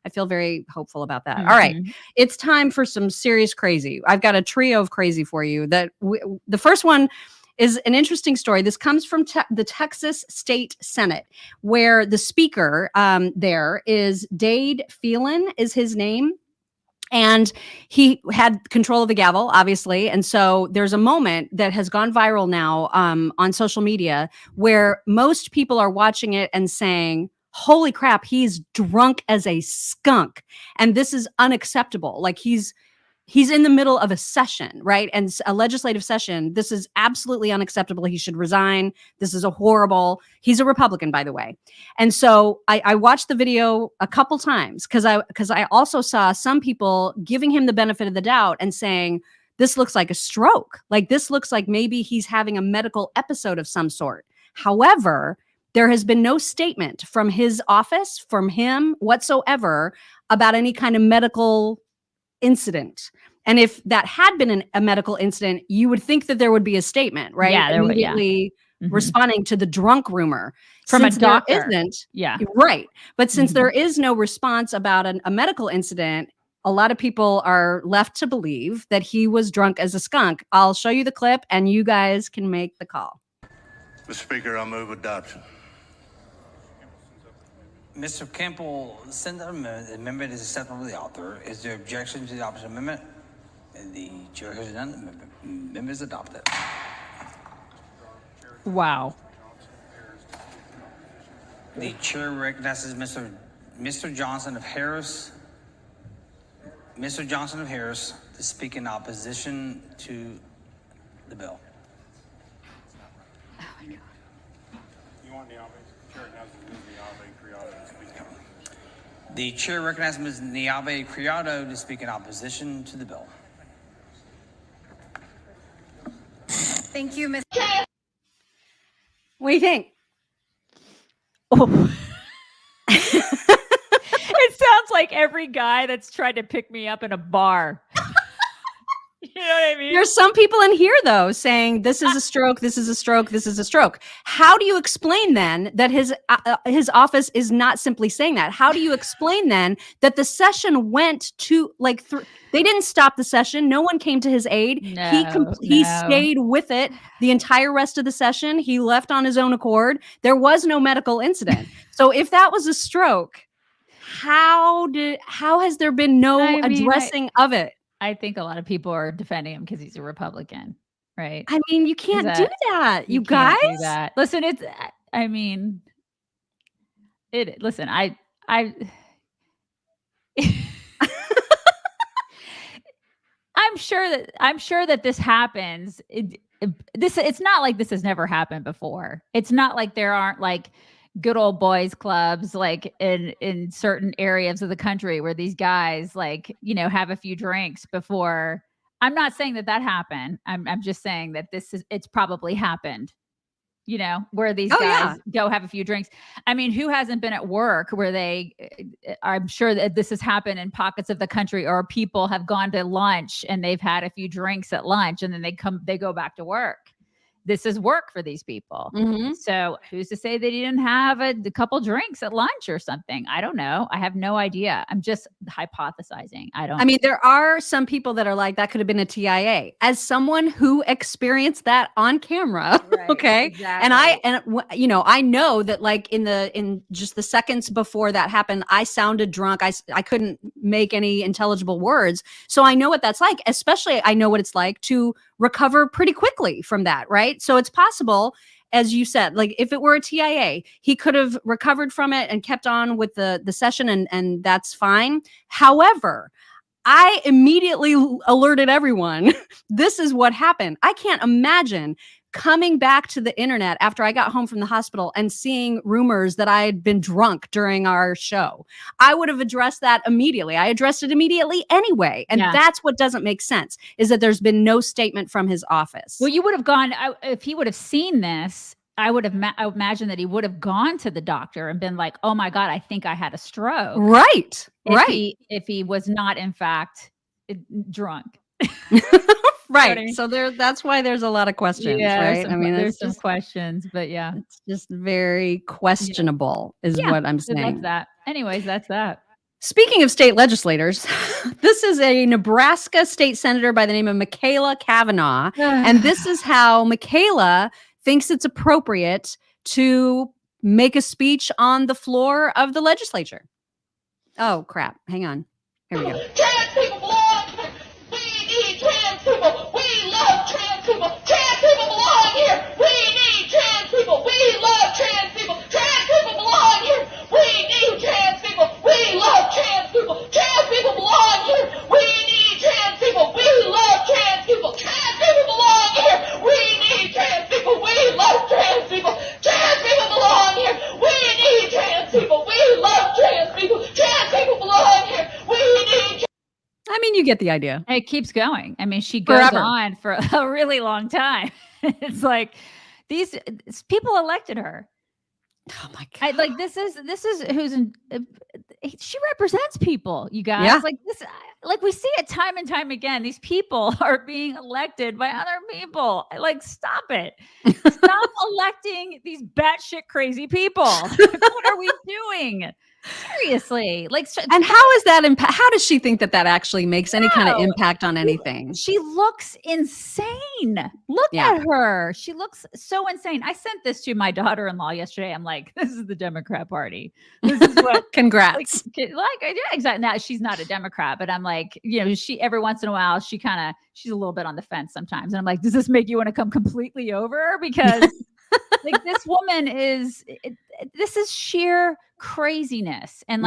I feel very hopeful about that. All right. It's time for some serious crazy. I've got a trio of crazy for you. The first one is an interesting story. This comes from the Texas State Senate, where the speaker there is Dade Phelan is his name. And he had control of the gavel, obviously. And so there's a moment that has gone viral now on social media where most people are watching it and saying, holy crap, he's drunk as a skunk. And this is unacceptable. Like he's in the middle of a session, right? And a legislative session. This is absolutely unacceptable. He should resign. This is he's a Republican, by the way. And so I watched the video a couple times because I also saw some people giving him the benefit of the doubt and saying, this looks like a stroke. Like this looks like maybe he's having a medical episode of some sort. However, there has been no statement from his office, from him whatsoever, about any kind of medical incident. And if that had been a medical incident, you would think that there would be a statement, right? Yeah, there would, immediately responding to the drunk rumor. From Since a doctor. There isn't, Yeah. Right. But since there is no response about a medical incident, a lot of people are left to believe that he was drunk as a skunk. I'll show you the clip and you guys can make the call. Mr. Speaker, I move adoption. Mr. Campbell, send the amendment is acceptable to the author. Is there objection to the opposite amendment? And the chair has none. The amendment is adopted. Wow. The chair recognizes Mr. Johnson of Harris. Mr. Johnson of Harris to speak in opposition to the bill. Oh my God. You want the chair recognizes Ms. Niave Criado to speak in opposition to the bill. Thank you, Ms. What do you think? Oh. It sounds like every guy that's tried to pick me up in a bar. You know what I mean? There's some people in here, though, saying this is a stroke, this is a stroke, this is a stroke. How do you explain then that his office is not simply saying that? How do you explain then that the session went to they didn't stop the session. No one came to his aid. He stayed with it the entire rest of the session. He left on his own accord. There was no medical incident. So if that was a stroke, how has there been no addressing of it? I think a lot of people are defending him because he's a Republican, right? I mean, you can't do that, you guys. Do that. Listen, listen, I'm sure that this happens. It's not like this has never happened before. It's not like there aren't like good old boys clubs like in certain areas of the country where these guys have a few drinks before. I'm not saying that happened. I'm just saying that it's probably happened, where these guys go have a few drinks. I mean, who hasn't been at work where I'm sure that this has happened in pockets of the country, or people have gone to lunch and they've had a few drinks at lunch and then they go back to work. This is work for these people. Mm-hmm. So who's to say they didn't have a couple drinks at lunch or something? I don't know. I have no idea. I'm just hypothesizing. I mean, there are some people that are like, that could have been a TIA. As someone who experienced that on camera, right, okay? Exactly. I know that in just the seconds before that happened, I sounded drunk. I couldn't make any intelligible words. So I know what that's like. Especially I know what it's like to recover pretty quickly from that, right? So it's possible, as you said, like if it were a TIA, he could have recovered from it and kept on with the session and that's fine. However, I immediately alerted everyone, this is what happened. I can't imagine coming back to the internet after I got home from the hospital and seeing rumors that I had been drunk during our show, I would have addressed that immediately. I addressed it immediately anyway. And that's what doesn't make sense, is that there's been no statement from his office. Well, you would have gone, if he would have seen this, I would imagine that he would have gone to the doctor and been like, oh my God, I think I had a stroke. Right. If he was not, in fact, drunk. Right. I mean? So that's why there's a lot of questions, right? There's some questions, but it's just very questionable is what I'm saying. That's that. Anyways, that's that. Speaking of state legislators, this is a Nebraska state senator by the name of Michaela Kavanaugh. And this is how Michaela thinks it's appropriate to make a speech on the floor of the legislature. Oh, crap. Hang on. Here we go. Trans people belong. We need trans people. We love trans people. Trans people belong here. We need trans people. We love trans people. Trans people belong here. We need trans people. We love trans people. Trans people belong here. We need trans people. We love trans people. Trans people belong here. We need trans people. We love trans people. Trans people belong here. We need trans people. We love trans people. Trans people belong here. We need. I mean, you get the idea. It keeps going. I mean, she goes on for a really long time. It's like these people elected her. Oh my God! This is who's in. She represents people, you guys. Yeah. Like this, like we see it time and time again. These people are being elected by other people. Like, stop it! Stop electing these batshit crazy people. What are we doing? Seriously, and how is that impact? How does she think that actually makes any kind of impact on anything? She looks insane. Look at her. She looks so insane. I sent this to my daughter-in-law yesterday. I'm like, this is the Democrat Party. This is what. Congrats. Exactly. Now she's not a Democrat, but I'm like, she every once in a while she's a little bit on the fence sometimes, and I'm like, does this make you want to come completely over? Because this woman this is sheer craziness. And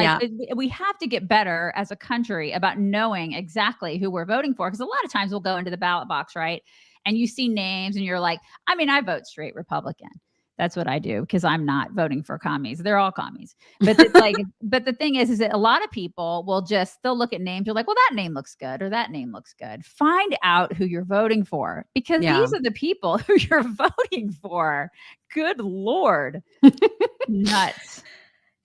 we have to get better as a country about knowing exactly who we're voting for. Because a lot of times we'll go into the ballot box, right? And you see names and you're like, I mean, I vote straight Republican. That's what I do because I'm not voting for commies. They're all commies. But but the thing is that a lot of people they'll look at names. You're like, well, that name looks good or that name looks good. Find out who you're voting for because these are the people who you're voting for. Good Lord. Nuts.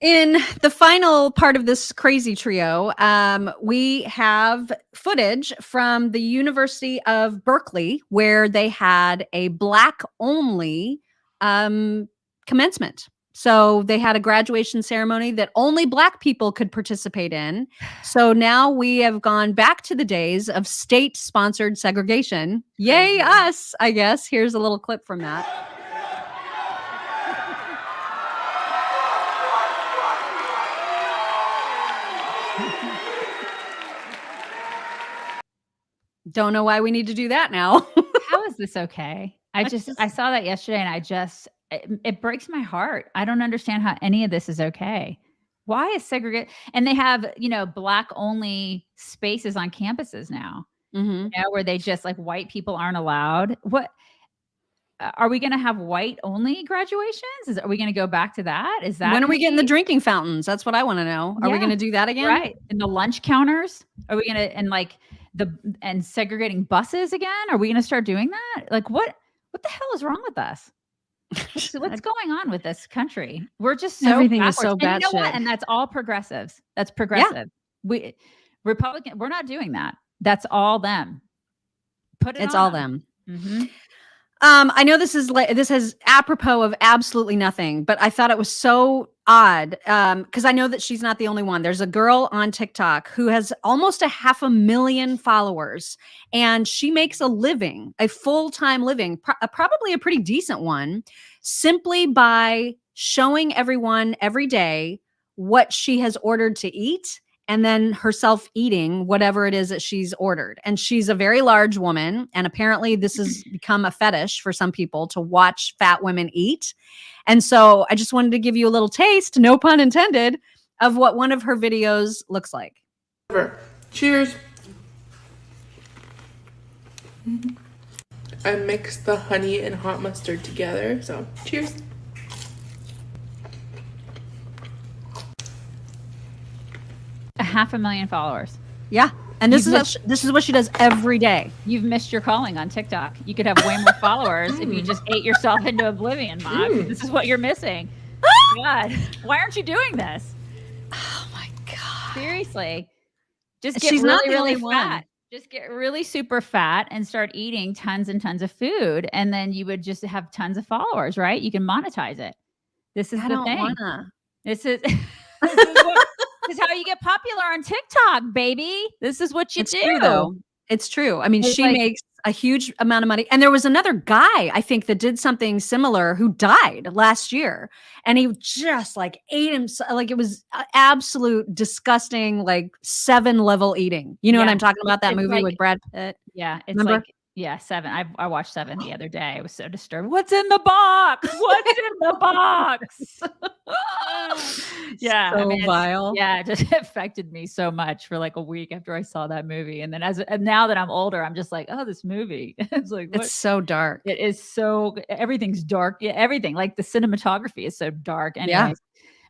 In the final part of this crazy trio, we have footage from the University of Berkeley where they had a Black-only commencement. So they had a graduation ceremony that only Black people could participate in. So now we have gone back to the days of state-sponsored segregation. Yay us, I guess. Here's a little clip from that. Don't know why we need to do that now. How is this okay? I saw that yesterday and it breaks my heart. I don't understand how any of this is okay. Why is segregate? And they have, Black only spaces on campuses now, where they just white people aren't allowed. What are we going to have white only graduations? Are we going to go back to that? Is that when are we getting the drinking fountains? That's what I want to know. Are we going to do that again? Right. And the lunch counters? Are we going to, and segregating buses again? Are we going to start doing that? What the hell is wrong with us? What's going on with this country? We're just so everything backwards. is so bad. And you know what? And that's all progressives. That's progressive. Yeah. Republican. We're not doing that. That's all them. It's all them. Mm-hmm. I know this is apropos of absolutely nothing, but I thought it was so odd because I know that she's not the only one. There's a girl on TikTok who has almost 500,000 followers, and she makes a living, a full-time living, probably a pretty decent one, simply by showing everyone every day what she has ordered to eat and then herself eating whatever it is that she's ordered. And she's a very large woman. And apparently this has become a fetish for some people to watch fat women eat. And so I just wanted to give you a little taste, no pun intended, of what one of her videos looks like. Cheers. I mixed the honey and hot mustard together. So, cheers. A 500,000 followers. Yeah. And this is what she does every day. You've missed your calling on TikTok. You could have way more followers if you just ate yourself into oblivion, Mom. This is what you're missing. God, why aren't you doing this? Oh my God. Seriously. Just get She's really, not the really only fat. one. Just get really super fat and start eating tons and tons of food. And then you would just have tons of followers, right? You can monetize it. This is I the don't thing. wanna. This is this is how you get popular on TikTok, baby. This is what you do. True, though. It's true. I mean, It's she like- makes a huge amount of money. And there was another guy, I think, that did something similar who died last year. And he just like ate him. Like it was absolute disgusting, like 7-level eating. You know what Yeah. I'm talking about? That It's movie like- with Brad Pitt? Yeah, it's Remember? like 7. I watched 7 the other day. I was so disturbed. What's in the box? What's in the box? Yeah, So it's- vile. Yeah, it just affected me so much for like a week after I saw that movie. And then and now that I'm older, I'm just like, oh, this movie. It's like what? It's so dark. It is so everything's dark. Yeah, everything like the cinematography is so dark. Anyways. Yeah.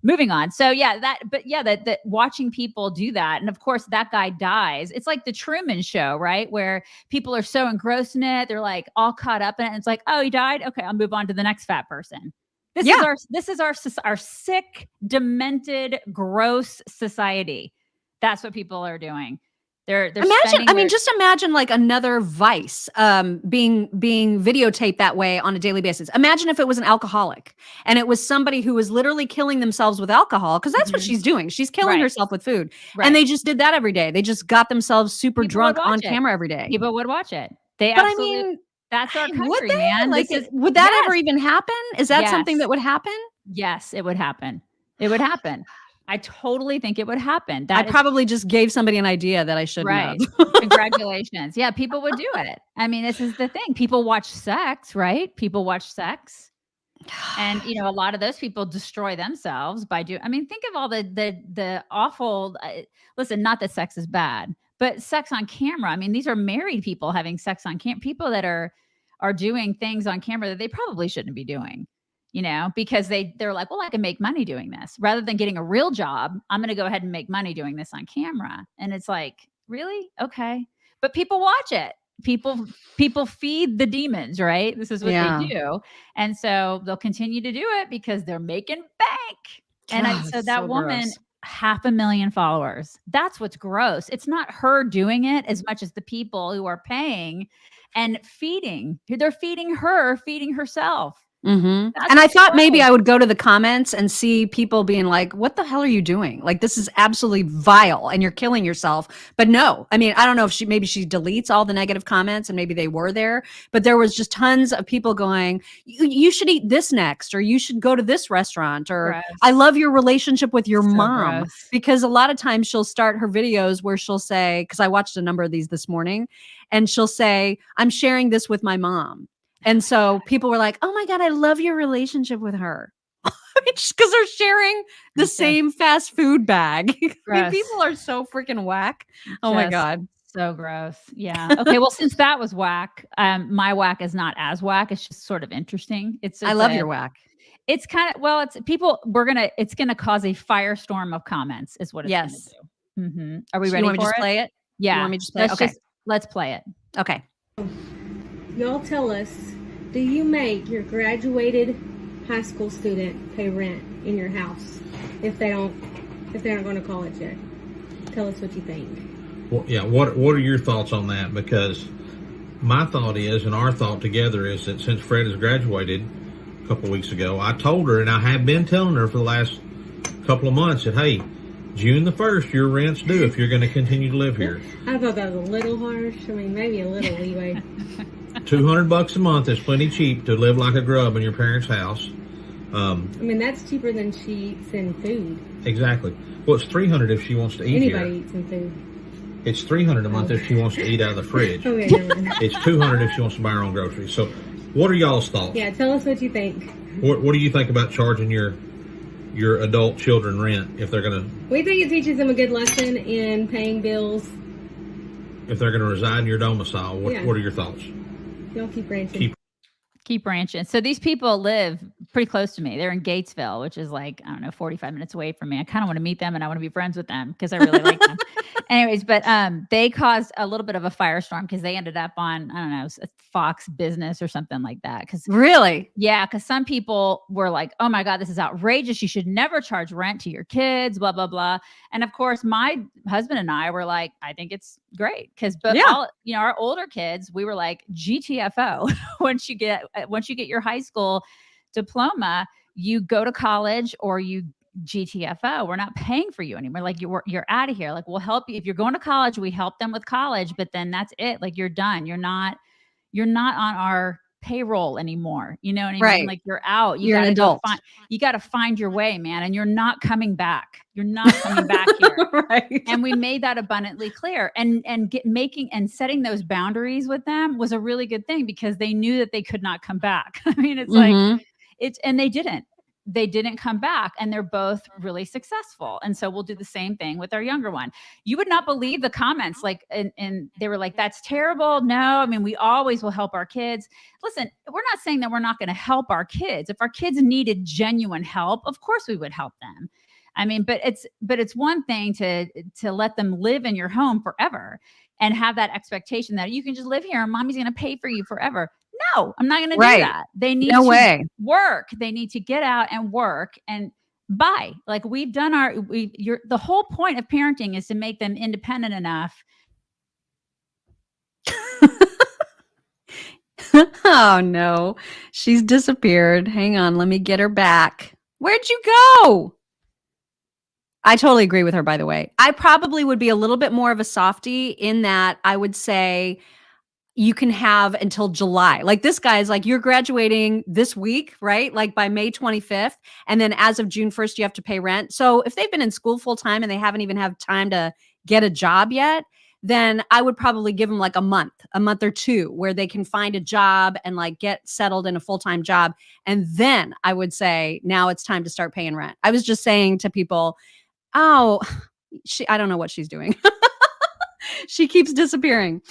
Moving on. So that watching people do that. And of course that guy dies. It's like the Truman Show, right? Where people are so engrossed in it. They're like all caught up in it. And it's like, oh, he died. Okay. I'll move on to the next fat person. This is our sick, demented, gross society. That's what people are doing. They're just imagine like another vice being videotaped that way on a daily basis. Imagine if it was an alcoholic and it was somebody who was literally killing themselves with alcohol, because that's what she's doing. She's killing herself with food. Right. And they just did that every day. They just got themselves super People drunk would on watch it. camera every day. People would watch it. They But I absolutely. mean, that's our would country, they? man. Like, This is- would that Yes. ever even happen? Is that Yes. something that would happen? Yes, it would happen. It would happen. I totally think it would happen. I That is probably just gave somebody an idea that I shouldn't right. have. Congratulations. Yeah, people would do it. I mean, this is the thing. People watch sex, right? People watch sex. And a lot of those people destroy themselves by doing. I mean, think of all the awful. Listen, not that sex is bad, but sex on camera. I mean, these are married people having sex on camera. People that are doing things on camera that they probably shouldn't be doing. Because they're like, well, I can make money doing this rather than getting a real job. I'm going to go ahead and make money doing this on camera. And it's like, really? Okay. But people watch it. People feed the demons, right? This is what they do. And so they'll continue to do it because they're making bank. And so that woman, gross. 500,000 followers. That's what's gross. It's not her doing it as much as the people who are paying and feeding. They're feeding her, feeding herself. Mm-hmm. That's And I thought maybe gross. I would go to the comments and see people being like, what the hell are you doing? Like, this is absolutely vile and you're killing yourself. But no, I mean, I don't know if she deletes all the negative comments and maybe they were there, but there was just tons of people going, you should eat this next, or you should go to this restaurant, or Gross. I love your relationship with your mom. gross. Because a lot of times she'll start her videos where she'll say, because I watched a number of these this morning, and she'll say, I'm sharing this with my mom. And so people were like, oh my God, I love your relationship with her. Because they're sharing the same fast food bag. I mean, Gross. people are so freaking whack. Oh my Just God. So gross. Yeah. Okay. Well, since that was whack, my whack is not as whack. It's just sort of interesting. I love your whack. It's kind of, it's people, it's going to cause a firestorm of comments is what it's going to do. Mm-hmm. Are we So ready you want me for to just it? play it? Yeah. You want me to just play it? Okay. Let's play it. Okay. Y'all tell us, do you make your graduated high school student pay rent in your house if they aren't going to college yet? Tell us what you think. Well, yeah, what are your thoughts on that? Because my thought is, and our thought together is, that since Fred has graduated a couple of weeks ago, I told her, and I have been telling her for the last couple of months, that, hey, June the 1st, your rent's due if you're going to continue to live here. I thought that was a little harsh. I mean, maybe a little leeway. $200 a month is plenty cheap to live like a grub in your parents' house. I mean, that's cheaper than she eats in food. Exactly. Well, it's $300 if she wants to eat Anybody here. eats in food. It's $300 a month if she wants to eat out of the fridge. Okay, never mind. It's $200 if she wants to buy her own groceries. So, what are y'all's thoughts? Yeah, tell us what you think. What do you think about charging your adult children rent if they're gonna We think it teaches them a good lesson in paying bills. reside in your domicile? Yeah. What are your thoughts? Y'all keep branching. Keep branching. So these people live pretty close to me. They're in Gatesville, which is like, I don't know, 45 minutes away from me. I kind of want to meet them and I want to be friends with them because I really like them. Anyways, but they caused a little bit of a firestorm because they ended up on, I don't know, Fox Business or something like that. Really? Yeah, because some people were like, oh my God, this is outrageous. You should never charge rent to your kids, blah, blah, blah. And of course, my husband and I were like, I think it's great. All, our older kids, we were like, GTFO. Once you get your high school diploma, you go to college or you GTFO. We're not paying for you anymore. Like you're out of here. Like we'll help you. If you're going to college, we help them with college, but then that's it. Like you're done. You're not on our payroll anymore. You know what I mean? Like you're out. You're an adult. You got to find your way, man. And you're not coming back. You're not coming back here. Right. And we made that abundantly clear. And setting those boundaries with them was a really good thing because they knew that they could not come back. I mean, it's like and they didn't. They didn't come back, and they're both really successful. And so we'll do the same thing with our younger one. You would not believe the comments, like, and they were like, that's terrible. No, I mean, we always will help our kids. Listen, we're not saying that we're not going to help our kids. If our kids needed genuine help, of course we would help them. I mean, but it's one thing to let them live in your home forever and have that expectation that you can just live here and mommy's going to pay for you forever. No, I'm not going to do that. They need to work. They need to get out and work and buy. Like we've done the whole point of parenting is to make them independent enough. Oh no, she's disappeared. Hang on, let me get her back. Where'd you go? I totally agree with her, by the way. I probably would be a little bit more of a softie in that I would say you can have until July. Like this guy's like, you're graduating this week, right? Like by May 25th. And then as of June 1st, you have to pay rent. So if they've been in school full time and they haven't even had time to get a job yet, then I would probably give them like a month or two where they can find a job and like get settled in a full-time job. And then I would say, now it's time to start paying rent. I was just saying to people, I don't know what she's doing. She keeps disappearing.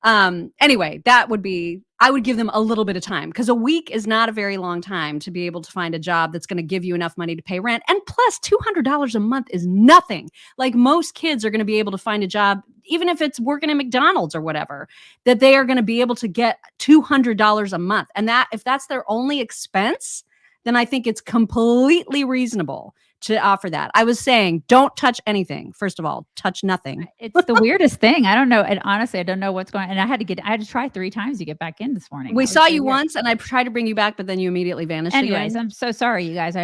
Anyway, I would give them a little bit of time because a week is not a very long time to be able to find a job that's going to give you enough money to pay rent. And plus $200 a month is nothing. Like most kids are going to be able to find a job, even if it's working at McDonald's or whatever, that they are going to be able to get $200 a month. And if that's their only expense, then I think it's completely reasonable to offer that. I was saying, don't touch anything. First of all, touch nothing. It's the weirdest thing. I don't know. And honestly, I don't know what's going on. And I had to try 3 times to get back in this morning. We saw you once and I tried to bring you back, but then you immediately vanished. Anyways, I'm so sorry, you guys.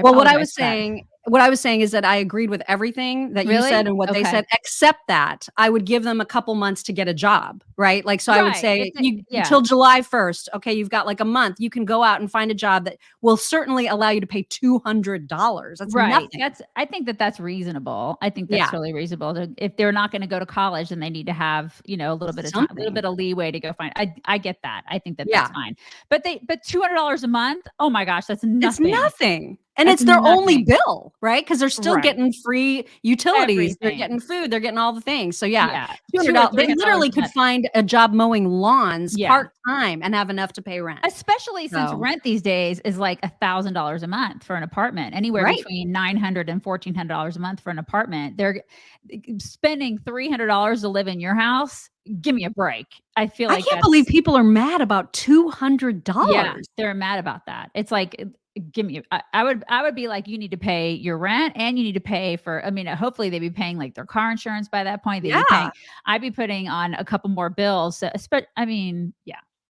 What I was saying is that I agreed with everything that you said and what they said, except that I would give them a couple months to get a job, right? Like, so I would say until July 1st, okay, you've got like a month, you can go out and find a job that will certainly allow you to pay $200. That's nothing. I think that's reasonable. I think that's really reasonable. If they're not going to go to college, then they need to have, a little bit of time, a little bit of leeway to go find. I get that. I think that's fine. But $200 a month, oh my gosh, that's nothing. It's nothing. And it's their only bill, right? Because they're still getting free utilities. Everything. They're getting food. They're getting all the things. So $200. They literally could find a job mowing lawns part-time and have enough to pay rent. Especially since rent these days is like $1,000 a month for an apartment. Anywhere between $900 and $1,400 a month for an apartment. They're spending $300 to live in your house. Give me a break. I feel like I can't believe people are mad about $200. Yeah, they're mad about that. It's like, I would be like, you need to pay your rent and you need to pay for, hopefully they'd be paying like their car insurance by that point. I'd be putting on a couple more bills. So,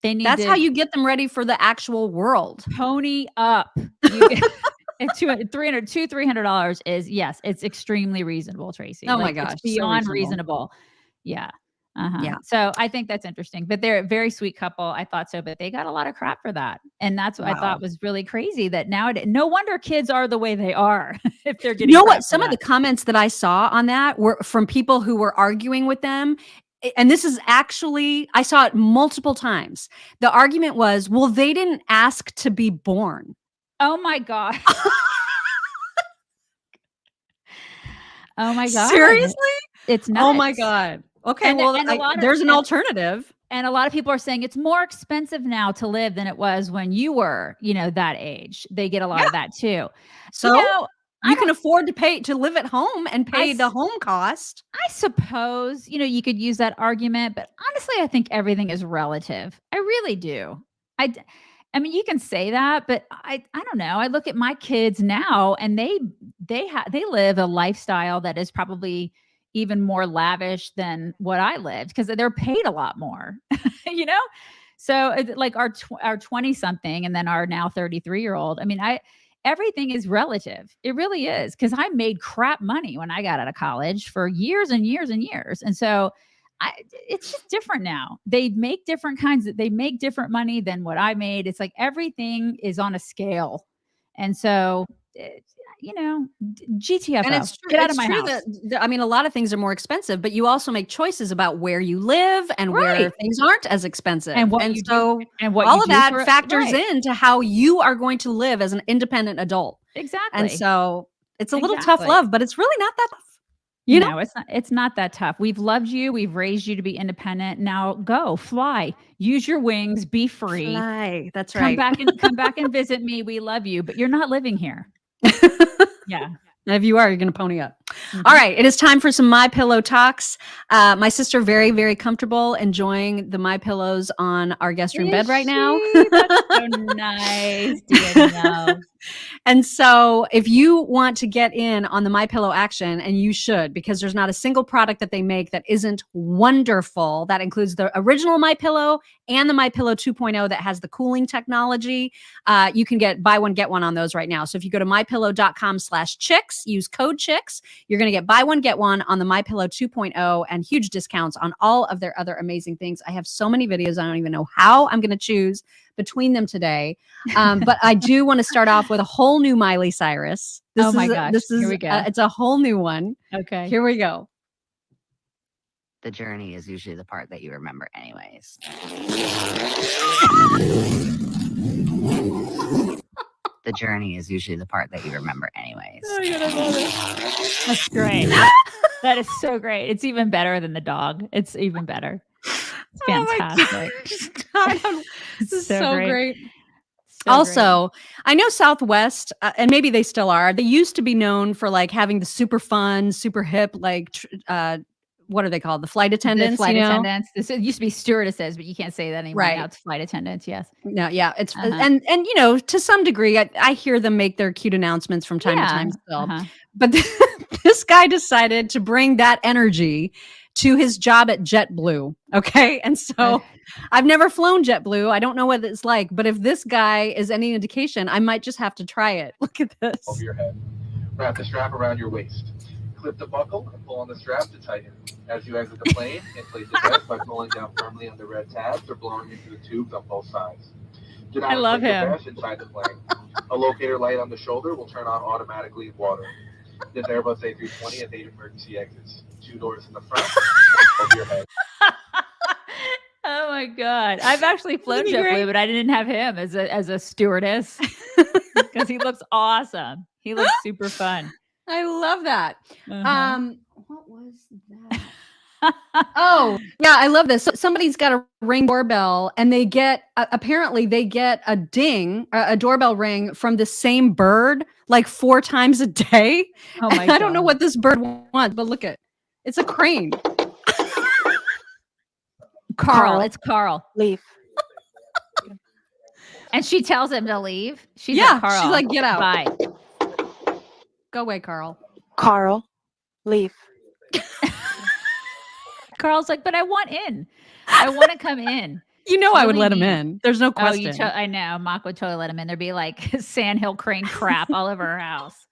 they need That's how you get them ready for the actual world. Pony up. You get $300 is, yes, it's extremely reasonable, Tracy. Oh my gosh. It's beyond reasonable. Yeah. Yeah. So I think that's interesting, but they're a very sweet couple. I thought so, but they got a lot of crap for that. And that's what I thought was really crazy that nowadays, no wonder kids are the way they are. If they're getting, some of the comments that I saw on that were from people who were arguing with them. And this is actually, I saw it multiple times. The argument was, well, they didn't ask to be born. Oh my God. Oh my God. Seriously? It's nuts. Oh my God. Okay, there's an alternative. And a lot of people are saying it's more expensive now to live than it was when you were, that age. They get a lot of that too. So you can afford to live at home and pay the home cost. I suppose, you could use that argument, but honestly, I think everything is relative. I really do. I mean, you can say that, but I don't know. I look at my kids now and they live a lifestyle that is probably even more lavish than what I lived because they're paid a lot more, So like our 20 something and then our now 33-year-old. I mean, everything is relative. It really is. Because I made crap money when I got out of college for years and years and years. And so it's just different now. They make different money than what I made. It's like everything is on a scale. And so, GTFO. And it's true. Get out of my house. That, I mean, a lot of things are more expensive, but you also make choices about where you live and where things aren't as expensive. And what all of that factors into how you are going to live as an independent adult. Exactly. And so it's a little tough love, but it's really not that tough. No, it's not that tough. We've loved you. We've raised you to be independent. Now go fly, use your wings, be free. Fly. That's right. Come back and visit me. We love you, but you're not living here. Yeah. If you are, you're going to pony up. All right. It is time for some MyPillow talks. My sister, very, very comfortable enjoying the MyPillows on our guest room bed right now. That's so nice. And so if you want to get in on the MyPillow action, and you should, because there's not a single product that they make that isn't wonderful. That includes the original MyPillow and the MyPillow 2.0 that has the cooling technology. You can buy one, get one on those right now. So if you go to mypillow.com/chicks, use code chicks, you're going to get buy one, get one on the MyPillow 2.0 and huge discounts on all of their other amazing things. I have so many videos. I don't even know how I'm going to choose between them today. But I do want to start off with a whole new Miley Cyrus. Oh my gosh. Here we go. It's a whole new one. Okay. Here we go. The journey is usually the part that you remember anyways. The journey is usually the part that you remember anyways. Oh my God, I love it. That's great. That is so great. It's even better than the dog. It's even better. It's fantastic. This is so great. Also, I know Southwest, and maybe they still are. They used to be known for like having the super fun, super hip, like what are they called? The flight attendants. The flight attendants. It used to be stewardesses, but you can't say that anymore. Right. Now it's flight attendants. Yes. No. Yeah. It's and to some degree, I hear them make their cute announcements from time to time still. But this guy decided to bring that energy to his job at JetBlue. Okay. And so I've never flown JetBlue. I don't know what it's like, but if this guy is any indication, I might just have to try it. Look at this. Over your head. Wrap the strap around your waist. Clip the buckle and pull on the strap to tighten. As you exit the plane, inflate the vest by pulling down firmly on the red tabs or blowing into the tubes on both sides. Do not love inflate him. the vest inside the plane. A locator light on the shoulder will turn on automatically in water. This Airbus A320 has 8 emergency exits. 2 doors in the front, over your head. Oh my God. I've actually flown JetBlue, but I didn't have him as a stewardess because he looks awesome. He looks super fun. I love that. What was that? Oh, yeah, I love this. So somebody's got a Ring doorbell and they get, apparently they get a doorbell ring from the same bird like 4 times a day. Oh my God. I don't know what this bird wants, but look at, it's a crane. Carl. It's Carl. Leave. And she tells him to leave. She's Yeah, like, Carl. she's like, get out. Bye. Go away, Carl. Carl, leave. Carl's like, but I want in. I want to come in. You know, I would let him in. There's no question. I know. Mock would totally let him in. There'd be like sandhill crane crap all over her house.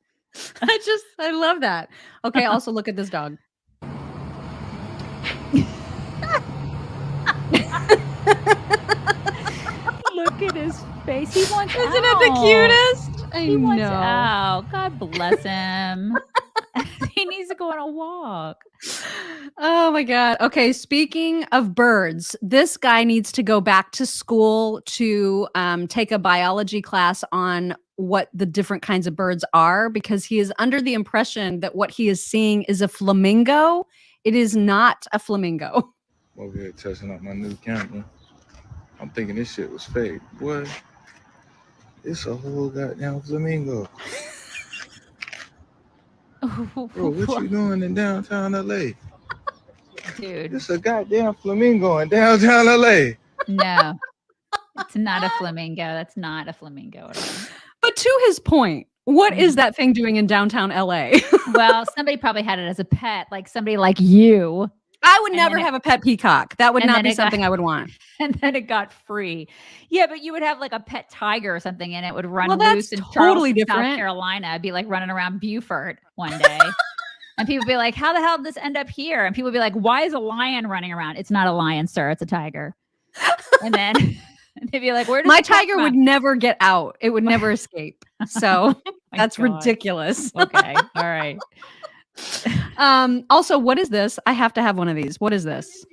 I love that. Okay. Also look at this dog. Look at his face. He wants Isn't out. it the cutest? He wants out. God bless him. He needs to go on a walk. Oh my God. Okay. Speaking of birds, this guy needs to go back to school to take a biology class on what the different kinds of birds are, because he is under the impression that what he is seeing is a flamingo. It is not a flamingo. I'm over here testing out my new camera. I'm thinking this shit was fake. Boy, it's a whole goddamn flamingo. Bro, what you doing in downtown LA? Dude. It's a goddamn flamingo in downtown LA. No, it's not a flamingo. That's not a flamingo at all. But to his point, what is that thing doing in downtown LA? Well, somebody probably had it as a pet, like somebody like you. I would never have a pet peacock. That would and not then be it got- something I would want. And then it got free. Yeah, but you would have like a pet tiger or something, and it would run Well, that's loose in totally Charleston, South different. Carolina. It'd be like running around Beaufort one day. And people would be like, how the hell did this end up here? And people would be like, why is a lion running around? It's not a lion, sir. It's a tiger. And then they'd be like, where does My it come tiger from? would never get out. It would never escape. So that's God. ridiculous. Okay. All right. Also, what is this? I have to have one of these. What is this?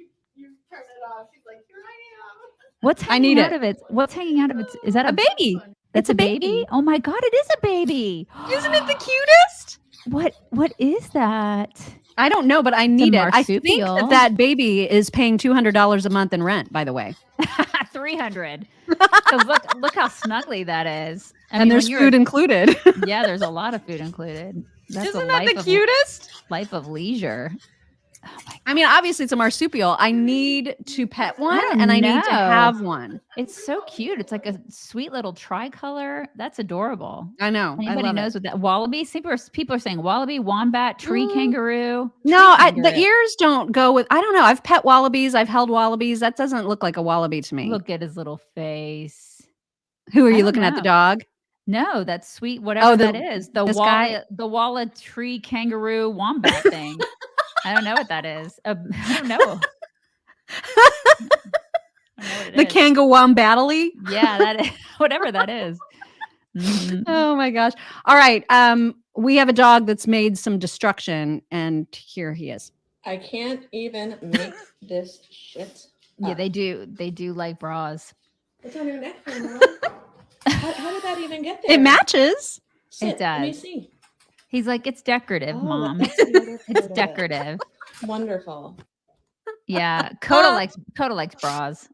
What's I hanging need out it. of it? What's hanging out of it? Is that A baby. It's a baby? Oh my God, it is a baby. Isn't it the cutest? What is that? I don't know, but I need it. I think marsupial. that baby is paying $200 a month in rent, by the way. 300. Because look how snuggly that is. I mean, And there's when you're food included. Yeah, there's a lot of food included. That's Isn't a that the life of- cutest? Life of leisure. I mean, obviously it's a marsupial. I need to pet one don't and I need to know. have one. It's so cute. It's like a sweet little tricolor. That's adorable. I know. I Anybody love knows it. what that wallaby? People are saying wallaby, wombat, tree kangaroo. No, tree the kangaroo. ears don't go with. I don't know. I've pet wallabies. I've held wallabies. That doesn't look like a wallaby to me. Look at his little face. Who are I you don't looking at? The know. dog? No, that's sweet. Whatever that is. this guy? The walla tree kangaroo wombat thing. I don't know what that is. I don't know. The kangaroo battley? Yeah, that is whatever that is. Mhm. Oh my gosh. All right. We have a dog that's made some destruction, and here he is. I can't even make this shit. Yeah, they do. They do like bras. It's on your neck, Mom. How did that even get there? It matches. Sit, It Let me does. see. He's like, it's decorative, Oh, Mom. that's the other part It's of it. decorative. Wonderful. Yeah, Coda likes bras.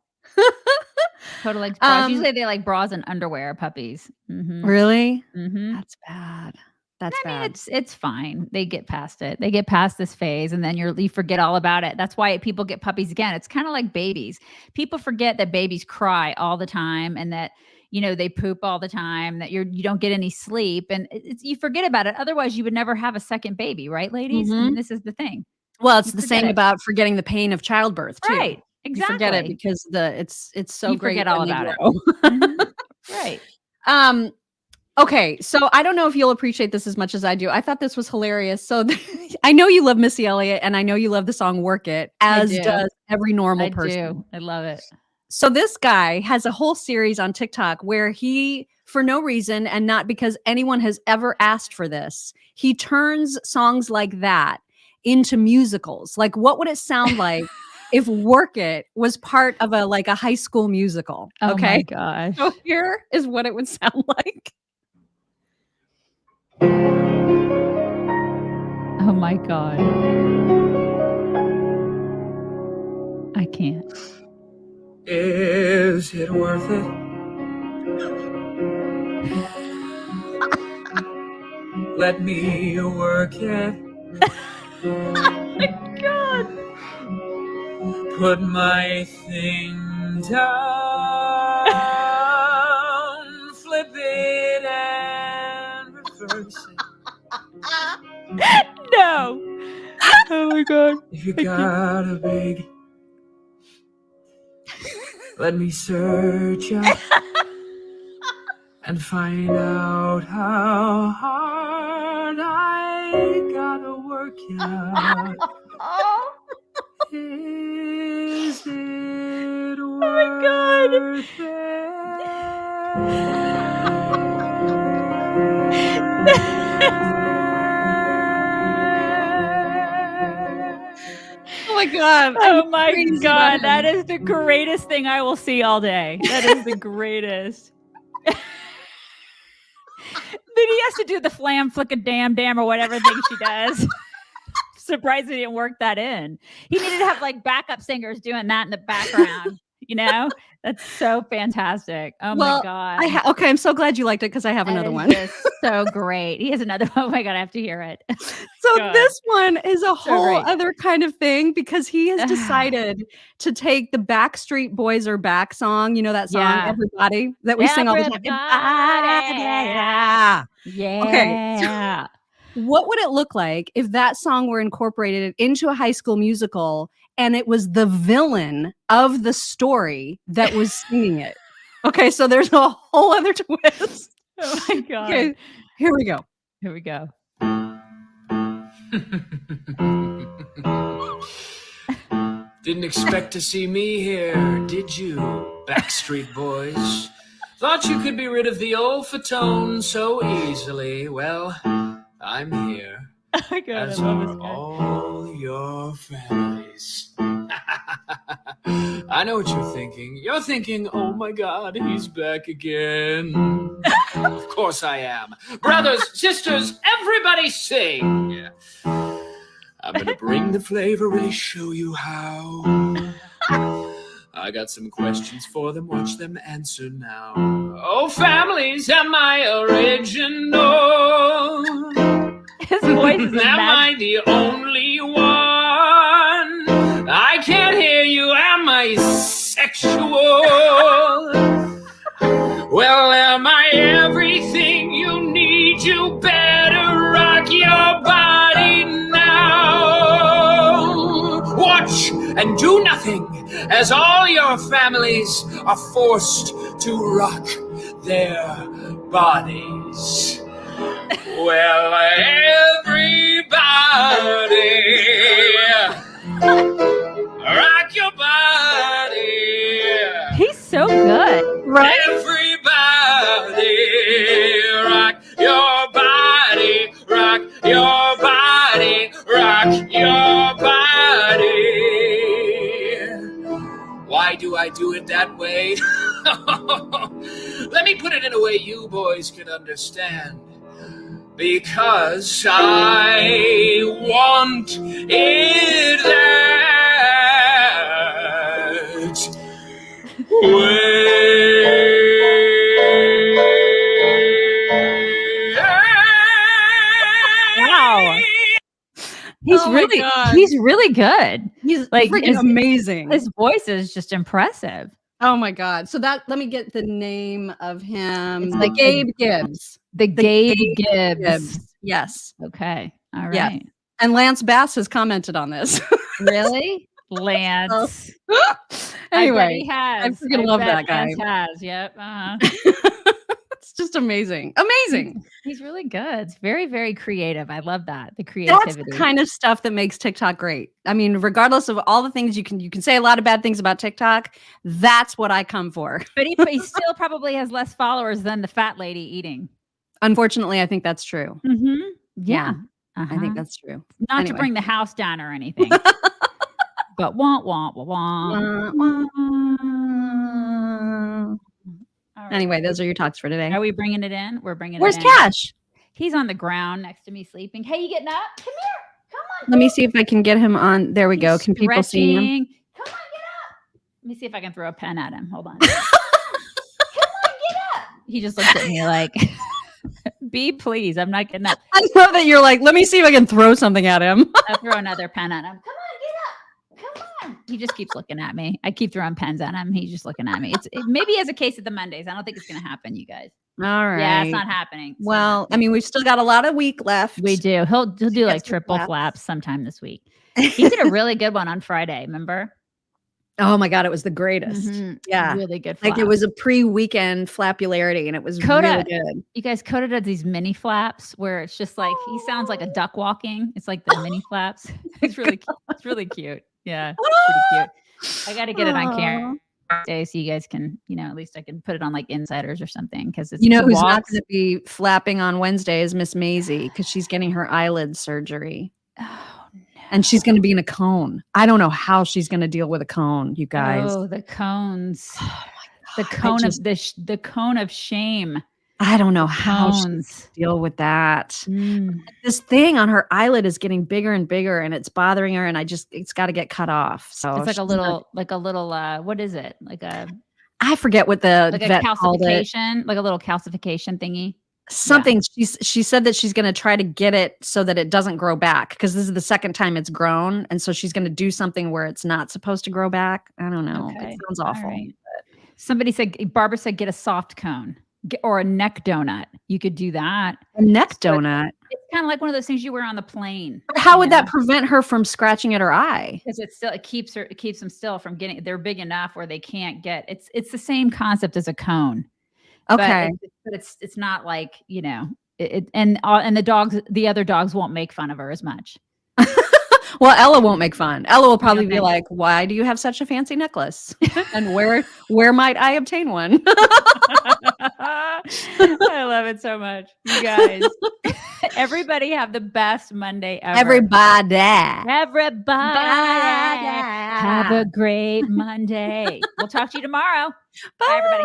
Coda likes bras. Usually they like bras and underwear. Puppies. Mhm. Really? Mhm. That's bad. That's I mean, bad. it's fine. They get past it. They get past this phase, and then you forget all about it. That's why people get puppies again. It's kind of like babies. People forget that babies cry all the time, and that they poop all the time. That you don't get any sleep, and you forget about it. Otherwise, you would never have a second baby, right, ladies? I mean, this is the thing. Well, it's You the forget same it. about forgetting the pain of childbirth too. Right. You forget it Exactly. because it's so You great. forget all when they about it. grow. Mhm. Right. Okay, so I don't know if you'll appreciate this as much as I do. I thought this was hilarious. So I know you love Missy Elliott, and I know you love the song "Work It," as do. does every normal I person. do. I love it. So this guy has a whole series on TikTok where he, for no reason and not because anyone has ever asked for this, he turns songs like that into musicals. Like, what would it sound like if "Work It" was part of a high school musical? Oh Okay, my gosh. so here is what it would sound like. Oh my God. I can't. Is it worth it? Let me work it. Oh my God. Put my thing down, flip it and reverse it. No. Oh my God. If you got a big, let me search out and find out how hard I gotta work out. Is it worth Oh my God. Oh I'm my crazy God. about That him. is the greatest thing I will see all day. That is the greatest. Then he has to do the flam, flick a damn, or whatever thing she does. surprised he didn't work that in. He needed to have like backup singers doing that in the background. That's so fantastic. Oh my God. Okay, I'm so glad you liked it because I have another one. So great. He has another one. Oh my God, I have to hear it. So God. this one is a whole great. other kind of thing because he has decided to take the Backstreet Boys Are Back song. You know that song, Yeah. Everybody, that we sing all the time. Yeah. Okay. What would it look like if that song were incorporated into a High School Musical and it was the villain of the story that was singing it? Okay, so there's a whole other twist. Oh my God. Okay, here we go. Here we go. Didn't expect to see me here, did you, Backstreet Boys? Thought you could be rid of the old fatone so easily. Well, I'm here. Oh my God, as I love are this guy. all your families. I know what you're thinking. You're thinking, oh my God, he's back again. Of course I am. Brothers, sisters, everybody sing. I'm gonna bring the flavor, really show you how. I got some questions for them, watch them answer now. Oh, families, am I original? His voice is am I the only one? I can't hear you, am I sexual? Well, am I everything you need? You better rock your body now. Watch and do nothing as all your families are forced to rock their bodies. Well, everybody, rock your body. He's so good, right? Everybody, rock your body, rock your body, rock your body. Why do I do it that way? Let me put it in a way you boys can understand. Because I want it that Wow. He's really good. He's like freaking amazing. His voice is just impressive. Oh my God. So let me get the name of him. It's like Gabe Gibbs. The Gabe Gibbs. Yes. Okay. All right. Yeah. And Lance Bass has commented on this. Really? Lance. Anyway, I bet he has. I freaking love that guy. Lance has. Yep. It's just amazing. Amazing. He's really good. It's very, very creative. I love that. The creativity. That's the kind of stuff that makes TikTok great. I mean, regardless of all the things you can say a lot of bad things about TikTok. That's what I come for. But he still probably has less followers than the fat lady eating. Unfortunately, I think that's true. Mm-hmm. Yeah. I think that's true. Not to bring the house down or anything. But wah. Right. Anyway, those are your talks for today. Are we bringing it in? We're bringing Where's it in. Cash? He's on the ground next to me sleeping. Hey, you getting up? Come here. Come on. Let me see if I can get him on. There we go. Can people see him? Come on, get up. Let me see if I can throw a pen at him. Hold on. Come on, get up. He just looks at me like, B, please. I'm not getting up. I know that you're like, let me see if I can throw something at him. I'll throw another pen at him. Come on, get up. Come on. He just keeps looking at me. I keep throwing pens at him. He's just looking at me. Maybe he has a case of the Mondays. I don't think it's going to happen, you guys. All right. Yeah, it's not happening. Well, I mean, we've still got a lot of week left. We do. He'll do like triple flaps sometime this week. He did a really good one on Friday. Remember? Oh my God, it was the greatest. Mm-hmm. Yeah. Really good flap. Like it was a pre-weekend flapularity and it was really good. You guys, Coda does these mini flaps where it's just like, he sounds like a duck walking. It's like the mini flaps. It's really cute. Yeah. Pretty cute. I got to get it on camera today so you guys can, at least I can put it on like Insiders or something. Cause it's, who's not going to be flapping on Wednesday is Miss Maisie. Cause she's getting her eyelid surgery. And she's going to be in a cone. I don't know how she's going to deal with a cone, you guys. Oh, the cones. Oh the cone of shame. I don't know how she Cones. deal with that. This thing on her eyelid is getting bigger and bigger, and it's bothering her. And it's got to get cut off. So It's like a she's not- little, what is it? Like a I forget what the vet called it. calcification, like a little calcification thingy. Something she said that she's going to try to get it so that it doesn't grow back, because this is the second time it's grown, and so she's going to do something where it's not supposed to grow back. I don't know. Okay. It sounds awful. Right. Barbara said get a soft cone or a neck donut. You could do that. A neck donut. It's kind of like one of those things you wear on the plane. How would that prevent her from scratching at her eye? Because it keeps them still from getting. They're big enough where they can't get. It's the same concept as a cone. Okay. But it's not like, and the other dogs won't make fun of her as much. Well, Ella won't make fun. Ella will probably be like, "Why do you have such a fancy necklace? And where might I obtain one?" I love it so much. You guys, everybody have the best Monday ever. Everybody have a great Monday. We'll talk to you tomorrow. Bye everybody.